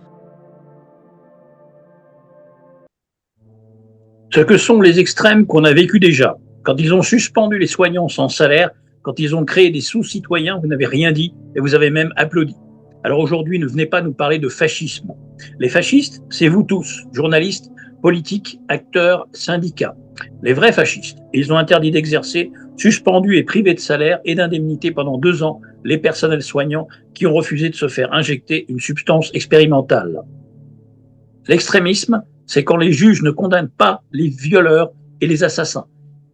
Ce que sont les extrêmes qu'on a vécu déjà. Quand ils ont suspendu les soignants sans salaire, quand ils ont créé des sous-citoyens, vous n'avez rien dit et vous avez même applaudi. Alors aujourd'hui, ne venez pas nous parler de fascisme. Les fascistes, c'est vous tous, journalistes, politiques, acteurs, syndicats. Les vrais fascistes, ils ont interdit d'exercer, suspendu et privé de salaire et d'indemnité pendant 2 ans les personnels soignants qui ont refusé de se faire injecter une substance expérimentale. L'extrémisme, c'est quand les juges ne condamnent pas les violeurs et les assassins,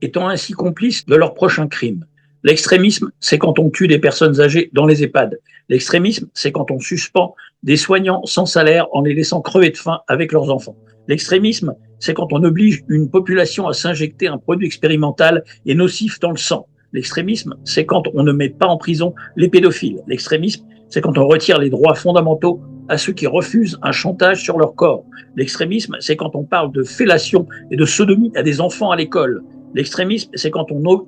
étant ainsi complices de leurs prochains crimes. L'extrémisme, c'est quand on tue des personnes âgées dans les EHPAD. L'extrémisme, c'est quand on suspend des soignants sans salaire en les laissant crever de faim avec leurs enfants. L'extrémisme, c'est quand on oblige une population à s'injecter un produit expérimental et nocif dans le sang. L'extrémisme, c'est quand on ne met pas en prison les pédophiles. L'extrémisme, c'est quand on retire les droits fondamentaux à ceux qui refusent un chantage sur leur corps. L'extrémisme, c'est quand on parle de fellation et de sodomie à des enfants à l'école. L'extrémisme, c'est quand on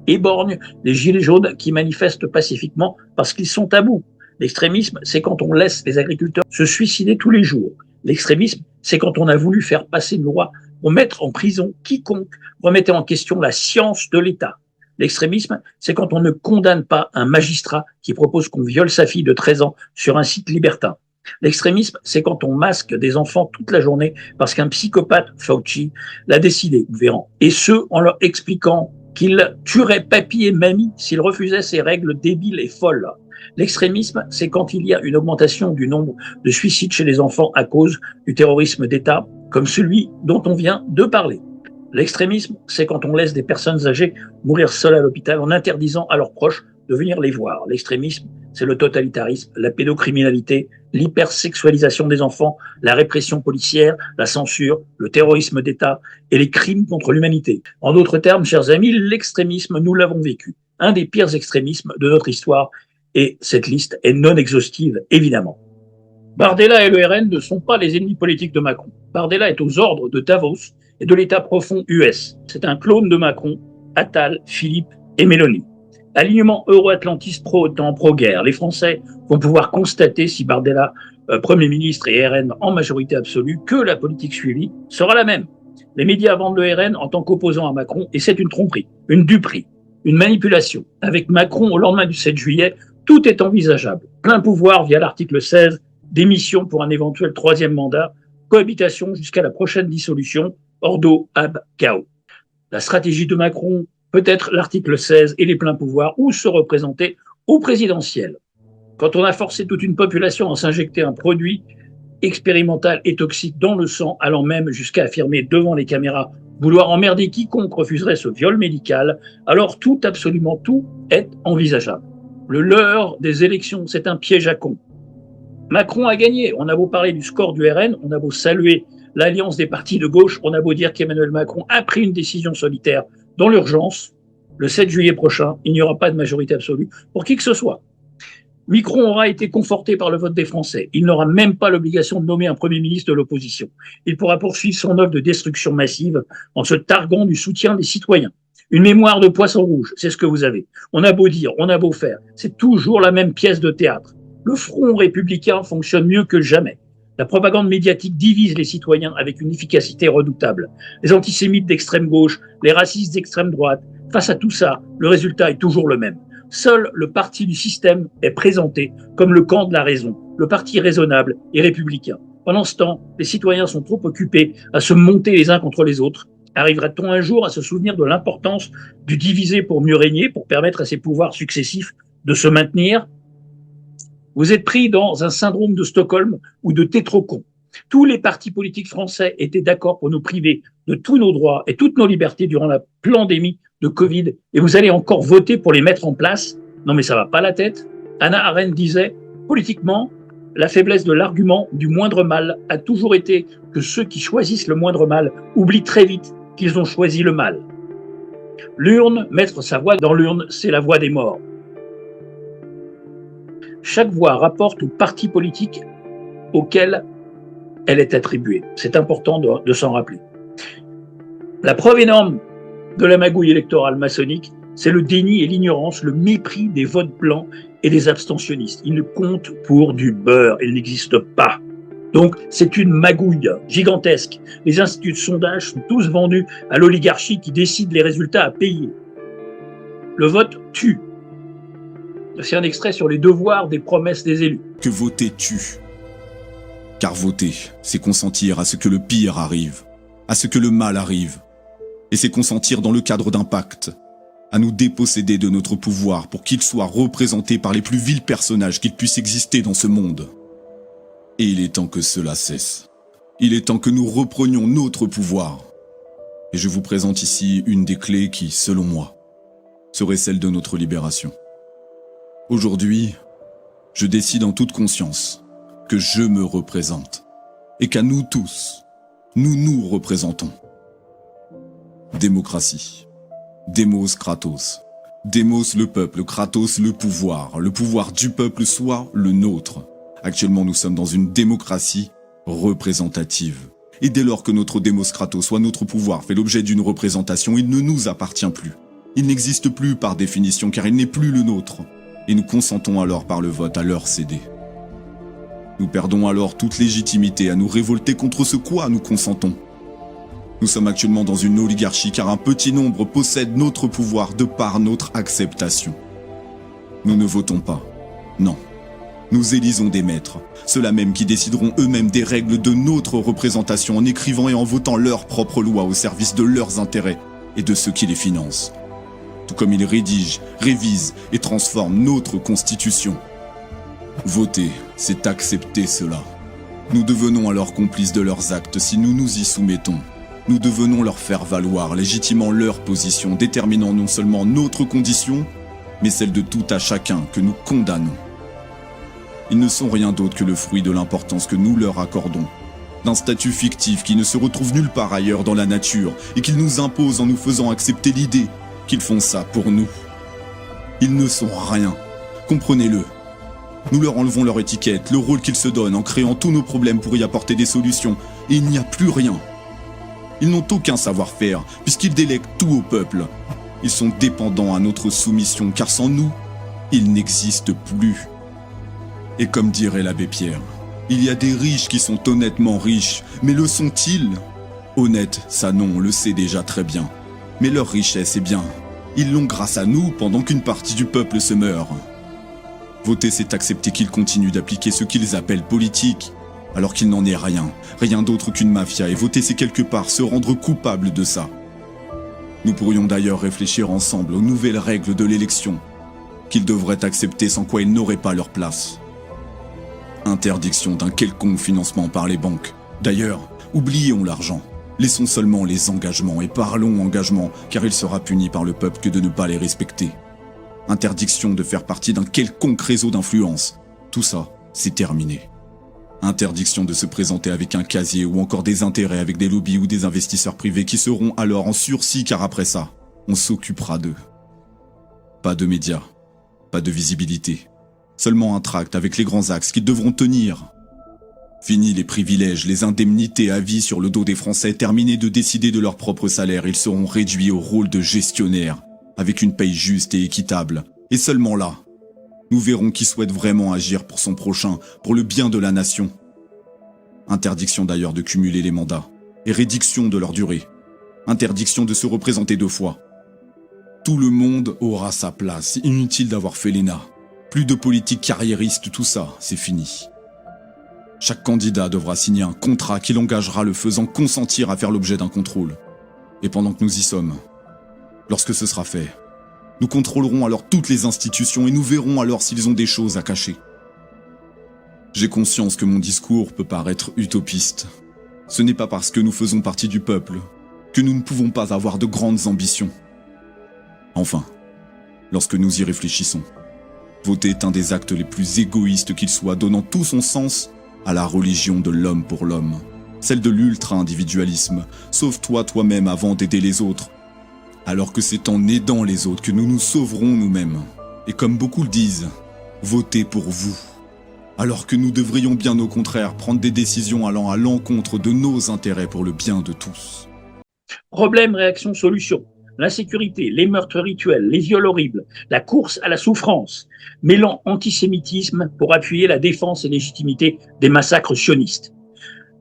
éborgne les gilets jaunes qui manifestent pacifiquement parce qu'ils sont à bout. L'extrémisme, c'est quand on laisse les agriculteurs se suicider tous les jours. L'extrémisme, c'est quand on a voulu faire passer une loi pour mettre en prison quiconque remettait en question la science de l'État. L'extrémisme, c'est quand on ne condamne pas un magistrat qui propose qu'on viole sa fille de 13 ans sur un site libertin. L'extrémisme, c'est quand on masque des enfants toute la journée parce qu'un psychopathe, Fauci, l'a décidé, ou Véran. Et ce, en leur expliquant qu'il tuerait papy et mamie s'ils refusaient ces règles débiles et folles. L'extrémisme, c'est quand il y a une augmentation du nombre de suicides chez les enfants à cause du terrorisme d'État, comme celui dont on vient de parler. L'extrémisme, c'est quand on laisse des personnes âgées mourir seules à l'hôpital en interdisant à leurs proches de venir les voir. L'extrémisme, c'est le totalitarisme, la pédocriminalité, l'hypersexualisation des enfants, la répression policière, la censure, le terrorisme d'État et les crimes contre l'humanité. En d'autres termes, chers amis, l'extrémisme, nous l'avons vécu. Un des pires extrémismes de notre histoire, et cette liste est non exhaustive, évidemment. Bardella et le RN ne sont pas les ennemis politiques de Macron. Bardella est aux ordres de Davos et de l'État profond US. C'est un clone de Macron, Attal, Philippe et Mélanie. Alignement euro-atlantiste pro-OTAN, pro-guerre. Les Français vont pouvoir constater, si Bardella, Premier ministre, et RN en majorité absolue, que la politique suivie sera la même. Les médias vendent le RN en tant qu'opposant à Macron, et c'est une tromperie, une duperie, une manipulation. Avec Macron, au lendemain du 7 juillet, tout est envisageable. Plein pouvoir via l'article 16, démission pour un éventuel troisième mandat, cohabitation jusqu'à la prochaine dissolution, ordo ab chaos. La stratégie de Macron, peut-être l'article 16 et les pleins pouvoirs, ou se représenter au présidentiel. Quand on a forcé toute une population à s'injecter un produit expérimental et toxique dans le sang, allant même jusqu'à affirmer devant les caméras vouloir emmerder quiconque refuserait ce viol médical, alors tout, absolument tout, est envisageable. Le leurre des élections, c'est un piège à con. Macron a gagné. On a beau parler du score du RN, on a beau saluer l'alliance des partis de gauche, on a beau dire qu'Emmanuel Macron a pris une décision solitaire dans l'urgence, le 7 juillet prochain, il n'y aura pas de majorité absolue pour qui que ce soit. Macron aura été conforté par le vote des Français. Il n'aura même pas l'obligation de nommer un Premier ministre de l'opposition. Il pourra poursuivre son œuvre de destruction massive en se targuant du soutien des citoyens. Une mémoire de poisson rouge, c'est ce que vous avez. On a beau dire, on a beau faire, c'est toujours la même pièce de théâtre. Le front républicain fonctionne mieux que jamais. La propagande médiatique divise les citoyens avec une efficacité redoutable. Les antisémites d'extrême gauche, les racistes d'extrême droite, face à tout ça, le résultat est toujours le même. Seul le parti du système est présenté comme le camp de la raison, le parti raisonnable et républicain. Pendant ce temps, les citoyens sont trop occupés à se monter les uns contre les autres. Arrivera-t-on un jour à se souvenir de l'importance du diviser pour mieux régner, pour permettre à ces pouvoirs successifs de se maintenir ? Vous êtes pris dans un syndrome de Stockholm ou de tétrocon. Tous les partis politiques français étaient d'accord pour nous priver de tous nos droits et toutes nos libertés durant la pandémie de Covid, et vous allez encore voter pour les mettre en place? Non mais ça va pas la tête. Hannah Arendt disait, politiquement, la faiblesse de l'argument du moindre mal a toujours été que ceux qui choisissent le moindre mal oublient très vite qu'ils ont choisi le mal. L'urne, mettre sa voix dans l'urne, c'est la voix des morts. Chaque voix rapporte au parti politique auquel elle est attribuée. C'est important de s'en rappeler. La preuve énorme de la magouille électorale maçonnique, c'est le déni et l'ignorance, le mépris des votes blancs et des abstentionnistes. Ils ne comptent pour du beurre, ils n'existent pas. Donc c'est une magouille gigantesque. Les instituts de sondage sont tous vendus à l'oligarchie qui décide les résultats à payer. Le vote tue. C'est un extrait sur les devoirs des promesses des élus. Que voter tue. Car voter, c'est consentir à ce que le pire arrive, à ce que le mal arrive. Et c'est consentir dans le cadre d'un pacte, à nous déposséder de notre pouvoir pour qu'il soit représenté par les plus vils personnages qu'il puisse exister dans ce monde. Et il est temps que cela cesse. Il est temps que nous reprenions notre pouvoir. Et je vous présente ici une des clés qui, selon moi, serait celle de notre libération. Aujourd'hui, je décide en toute conscience que je me représente et qu'à nous tous, nous nous représentons. Démocratie. Démos Kratos. Démos le peuple, Kratos le pouvoir du peuple soit le nôtre. Actuellement, nous sommes dans une démocratie représentative. Et dès lors que notre Démos Kratos, soit notre pouvoir, fait l'objet d'une représentation, il ne nous appartient plus. Il n'existe plus par définition car il n'est plus le nôtre. Et nous consentons alors par le vote à leur céder. Nous perdons alors toute légitimité à nous révolter contre ce quoi nous consentons. Nous sommes actuellement dans une oligarchie car un petit nombre possède notre pouvoir de par notre acceptation. Nous ne votons pas. Non. Nous élisons des maîtres, ceux-là même qui décideront eux-mêmes des règles de notre représentation en écrivant et en votant leurs propres lois au service de leurs intérêts et de ceux qui les financent. Tout comme ils rédigent, révisent et transforment notre constitution. Voter, c'est accepter cela. Nous devenons alors complices de leurs actes si nous nous y soumettons. nous devenons leur faire valoir, légitimant leur position, déterminant non seulement notre condition, mais celle de tout à chacun que nous condamnons. Ils ne sont rien d'autre que le fruit de l'importance que nous leur accordons, d'un statut fictif qui ne se retrouve nulle part ailleurs dans la nature et qu'ils nous imposent en nous faisant accepter l'idée qu'ils font ça pour nous. Ils ne sont rien, comprenez-le. Nous leur enlevons leur étiquette, le rôle qu'ils se donnent en créant tous nos problèmes pour y apporter des solutions, et il n'y a plus rien. Ils n'ont aucun savoir-faire, puisqu'ils délèguent tout au peuple. Ils sont dépendants à notre soumission, car sans nous, ils n'existent plus. Et comme dirait l'abbé Pierre, il y a des riches qui sont honnêtement riches, mais le sont-ils? Honnêtes, ça non, on le sait déjà très bien. Mais leur richesse, eh bien, ils l'ont grâce à nous pendant qu'une partie du peuple se meurt. Voter, c'est accepter qu'ils continuent d'appliquer ce qu'ils appellent politique, alors qu'il n'en est rien, rien d'autre qu'une mafia, et voter, c'est quelque part se rendre coupable de ça. Nous pourrions d'ailleurs réfléchir ensemble aux nouvelles règles de l'élection, qu'ils devraient accepter sans quoi ils n'auraient pas leur place. Interdiction d'un quelconque financement par les banques. D'ailleurs, oublions l'argent. Laissons seulement les engagements et parlons engagement, car il sera puni par le peuple que de ne pas les respecter. Interdiction de faire partie d'un quelconque réseau d'influence. Tout ça, c'est terminé. Interdiction de se présenter avec un casier ou encore des intérêts avec des lobbies ou des investisseurs privés qui seront alors en sursis car après ça, on s'occupera d'eux. Pas de médias, pas de visibilité. Seulement un tract avec les grands axes qu'ils devront tenir. Fini les privilèges, les indemnités à vie sur le dos des Français, terminé de décider de leur propre salaire, ils seront réduits au rôle de gestionnaires, avec une paye juste et équitable. Et seulement là, nous verrons qui souhaite vraiment agir pour son prochain, pour le bien de la nation. Interdiction d'ailleurs de cumuler les mandats, et réduction de leur durée. Interdiction de se représenter 2 fois. Tout le monde aura sa place, inutile d'avoir fait l'ENA. Plus de politique carriériste, tout ça, c'est fini. Chaque candidat devra signer un contrat qui l'engagera le faisant consentir à faire l'objet d'un contrôle. Et pendant que nous y sommes, lorsque ce sera fait, nous contrôlerons alors toutes les institutions et nous verrons alors s'ils ont des choses à cacher. J'ai conscience que mon discours peut paraître utopiste. Ce n'est pas parce que nous faisons partie du peuple que nous ne pouvons pas avoir de grandes ambitions. Enfin, lorsque nous y réfléchissons, voter est un des actes les plus égoïstes qu'il soit, donnant tout son sens à la religion de l'homme pour l'homme, celle de l'ultra-individualisme, sauve-toi toi-même avant d'aider les autres, alors que c'est en aidant les autres que nous nous sauverons nous-mêmes. Et comme beaucoup le disent, votez pour vous, alors que nous devrions bien au contraire prendre des décisions allant à l'encontre de nos intérêts pour le bien de tous. Problème, réaction, solution. L'insécurité, les meurtres rituels, les viols horribles, la course à la souffrance, mêlant antisémitisme pour appuyer la défense et légitimité des massacres sionistes.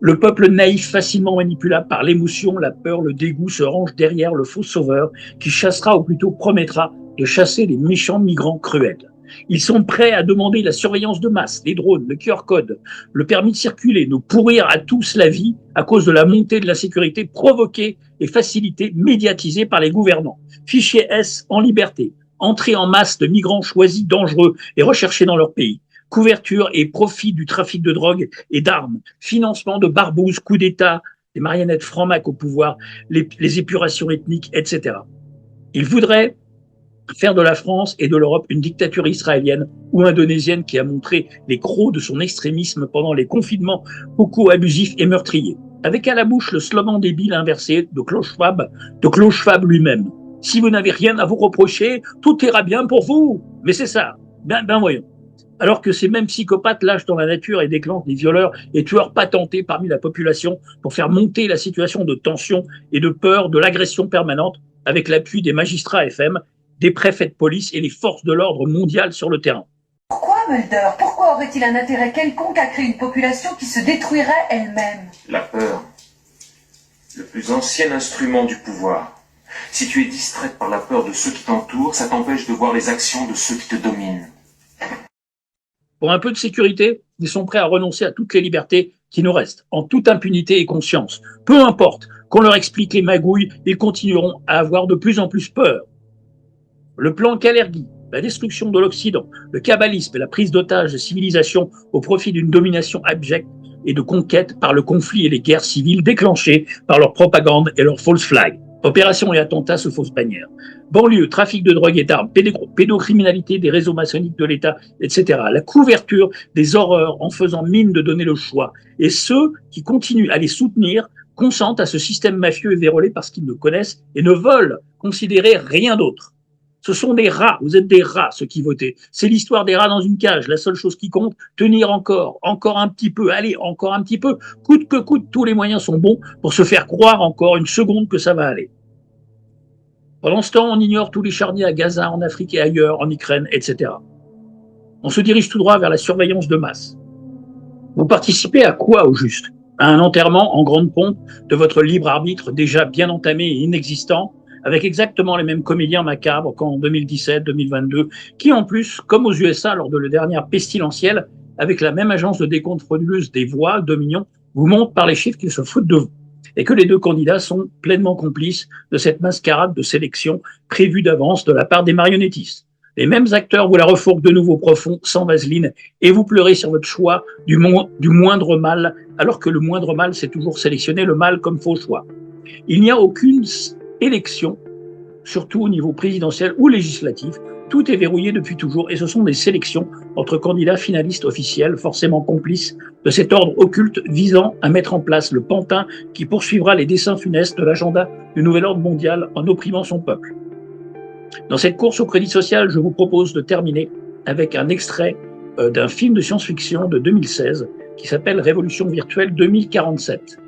Le peuple naïf, facilement manipulable par l'émotion, la peur, le dégoût, se range derrière le faux sauveur qui chassera ou plutôt promettra de chasser les méchants migrants cruels. Ils sont prêts à demander la surveillance de masse, les drones, le QR code, le permis de circuler, nous pourrir à tous la vie à cause de la montée de l'insécurité provoquée et facilitée, médiatisée par les gouvernants. Fichier S en liberté, entrée en masse de migrants choisis dangereux et recherchés dans leur pays, couverture et profit du trafic de drogue et d'armes, financement de barbouzes, coups d'État, des marionnettes francs-macs au pouvoir, les épurations ethniques, etc. Ils voudraient faire de la France et de l'Europe une dictature israélienne ou indonésienne qui a montré les crocs de son extrémisme pendant les confinements beaucoup abusifs et meurtriers. Avec à la bouche le slogan débile inversé de Klaus Schwab lui-même. Si vous n'avez rien à vous reprocher, tout ira bien pour vous. Mais c'est ça. Ben voyons. Alors que ces mêmes psychopathes lâchent dans la nature et déclenchent des violeurs et tueurs patentés parmi la population pour faire monter la situation de tension et de peur de l'agression permanente avec l'appui des magistrats FM, des préfets de police et les forces de l'ordre mondiales sur le terrain. Pourquoi Mulder? Pourquoi aurait-il un intérêt quelconque à créer une population qui se détruirait elle-même? La peur, le plus ancien instrument du pouvoir. Si tu es distraite par la peur de ceux qui t'entourent, ça t'empêche de voir les actions de ceux qui te dominent. Pour un peu de sécurité, ils sont prêts à renoncer à toutes les libertés qui nous restent, en toute impunité et conscience. Peu importe qu'on leur explique les magouilles, ils continueront à avoir de plus en plus peur. Le plan Kalergi, la destruction de l'Occident, le kabbalisme et la prise d'otages de civilisations au profit d'une domination abjecte et de conquête par le conflit et les guerres civiles déclenchées par leur propagande et leur false flag. Opérations et attentats sous fausse bannière. Banlieue, trafic de drogue et d'armes, pédocriminalité des réseaux maçonniques de l'État, etc. La couverture des horreurs en faisant mine de donner le choix. Et ceux qui continuent à les soutenir consentent à ce système mafieux et vérolé parce qu'ils ne connaissent et ne veulent considérer rien d'autre. Ce sont des rats, vous êtes des rats ceux qui votez. C'est l'histoire des rats dans une cage. La seule chose qui compte, tenir encore un petit peu, allez, encore un petit peu. Coûte que coûte, tous les moyens sont bons pour se faire croire encore une seconde que ça va aller. Pendant ce temps, on ignore tous les charniers à Gaza, en Afrique et ailleurs, en Ukraine, etc. On se dirige tout droit vers la surveillance de masse. Vous participez à quoi au juste? À un enterrement en grande pompe de votre libre arbitre déjà bien entamé et inexistant, avec exactement les mêmes comédiens macabres qu'en 2017, 2022, qui en plus, comme aux USA lors de la dernière pestilentielle, avec la même agence de décompte frauduleuse des voix, Dominion, vous montrent par les chiffres qu'ils se foutent de vous. Et que les deux candidats sont pleinement complices de cette mascarade de sélection prévue d'avance de la part des marionnettistes. Les mêmes acteurs vous la refourquent de nouveau profond, sans vaseline, et vous pleurez sur votre choix du moindre mal, alors que le moindre mal, c'est toujours sélectionner le mal comme faux choix. Il n'y a aucune élection, surtout au niveau présidentiel ou législatif, tout est verrouillé depuis toujours et ce sont des sélections entre candidats finalistes officiels, forcément complices de cet ordre occulte visant à mettre en place le pantin qui poursuivra les desseins funestes de l'agenda du nouvel ordre mondial en opprimant son peuple. Dans cette course au crédit social, je vous propose de terminer avec un extrait d'un film de science-fiction de 2016 qui s'appelle Révolution virtuelle 2047.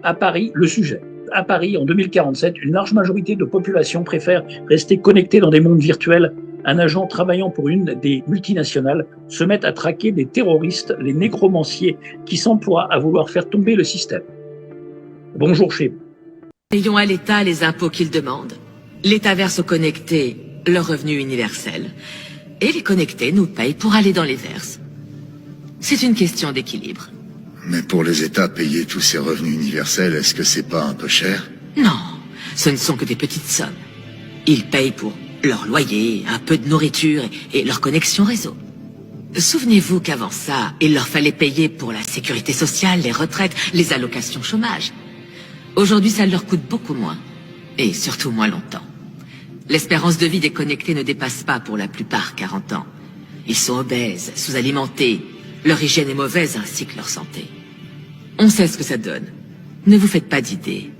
À Paris, le sujet. À Paris, en 2047, une large majorité de population préfère rester connectée dans des mondes virtuels. Un agent travaillant pour une des multinationales se met à traquer des terroristes, les nécromanciers, qui s'emploient à vouloir faire tomber le système. Bonjour chez vous. Payons à l'État les impôts qu'il demande. L'État verse aux connectés leur revenu universel. Et les connectés nous payent pour aller dans les verses. C'est une question d'équilibre. Mais pour les États, payer tous ces revenus universels, est-ce que c'est pas un peu cher? Non, ce ne sont que des petites sommes. Ils payent pour leur loyer, un peu de nourriture et leur connexion réseau. Souvenez-vous qu'avant ça, il leur fallait payer pour la sécurité sociale, les retraites, les allocations chômage. Aujourd'hui, ça leur coûte beaucoup moins. Et surtout moins longtemps. L'espérance de vie des connectés ne dépasse pas pour la plupart 40 ans. Ils sont obèses, sous-alimentés. Leur hygiène est mauvaise ainsi que leur santé. On sait ce que ça donne. Ne vous faites pas d'idées.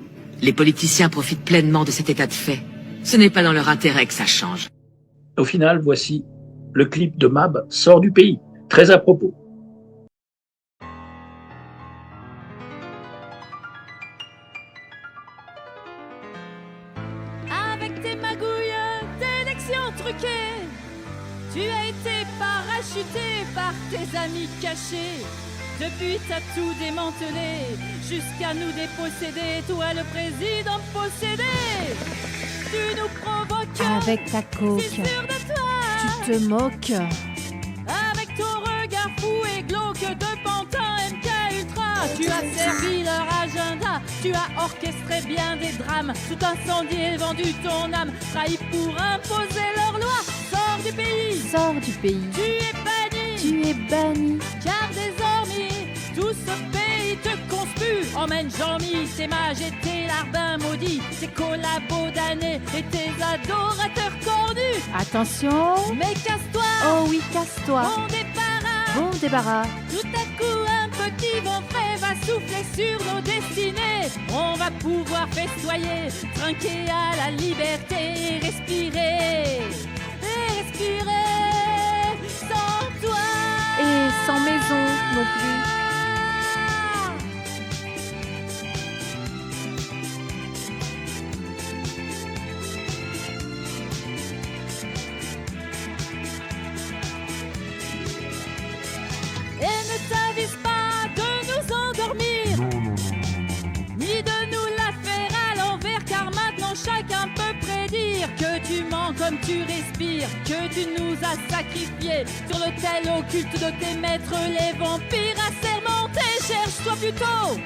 Les politiciens profitent pleinement de cet état de fait. Ce n'est pas dans leur intérêt que ça change. Au final, voici le clip de Mab sort du pays. Très à propos. Avec tes magouilles d'élections truquées, tu as été parachuté par tes amis cachés. Depuis t'as tout démantelé, jusqu'à nous déposséder, toi le président possédé. Tu nous provoques, avec ta coke, c'est sûr de toi. Tu te moques. Avec ton regard fou et glauque de pantin MK Ultra, tu as servi leur agenda, tu as orchestré bien des drames, tout incendié, vendu ton âme, trahi pour imposer leur loi. Sors du pays, sors du pays. Tu es banni, tu es banni, car désormais tout ce pays te conspue. Emmène Jean-Mi, tes mages et tes larbins maudits, tes collabos damnés et tes adorateurs cordus. Attention. Mais casse-toi. Oh oui, casse-toi. Bon débarras. Bon débarras. Tout à coup, un petit vent frais va souffler sur nos destinées. On va pouvoir festoyer, trinquer à la liberté et respirer. Et respirer sans toi. Et sans maison non plus. Et ne t'avise pas de nous endormir, ni de nous la faire à l'envers, car maintenant chacun peut prédire que tu mens comme tu respires, que tu nous as sacrifiés sur l'autel occulte de tes maîtres, les vampires assermentés. Cherche-toi plutôt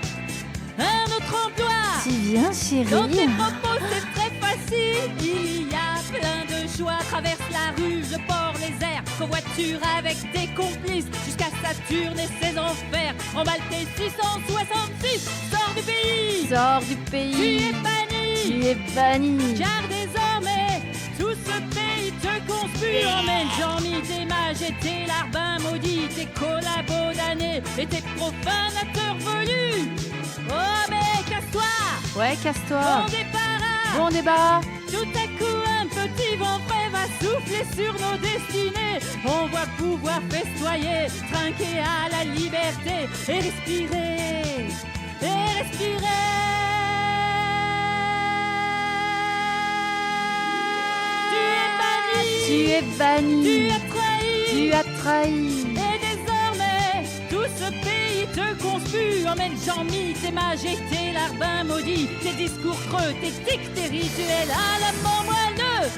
un autre emploi. Si bien, chérie. Dans tes propos, c'est très facile. Il y a plein de joie. Traverse la rue, je pars les airs, covoiture avec des complices, jusqu'à Saturne et ses enfers. Emballe tes 666, sors du pays. Sors du pays. Tu es banni. Tu es banni. Car désormais, tout ce pays te conspire. Emmène Jean-Mi, tes mages et tes larbins maudits, tes collabos damnés et tes profanateurs velus. Oh mais casse-toi. Ouais, casse-toi. Bon débarras. Bon débarras. Tout à coup un petit vent frais va souffler sur nos destinées. On va pouvoir festoyer, trinquer à la liberté et respirer. Et respirer. Tu es banni. Tu as trahi. Tu as trahi. Et désormais, tout ce pays te conspue. Emmène Jean-Mi, tes mages et tes larbins maudits, tes discours creux, tes tics, tes rituels à la mort moelleux.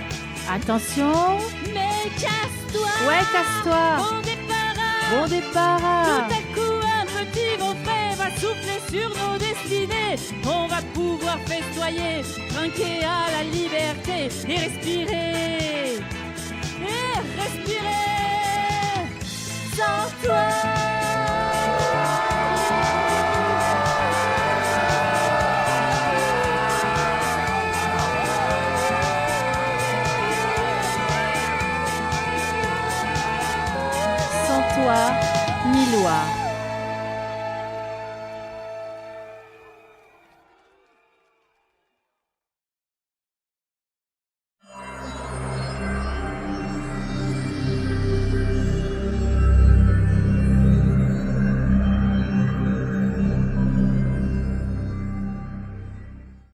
Attention. Mais casse-toi. Ouais, casse-toi. Bon débarras. Bon débarras. Tout à coup, un petit vent frais va souffler sur nos destinées. On va pouvoir festoyer, trinquer à la liberté et respirer. Et respirer sans toi. Sans toi, ni loi.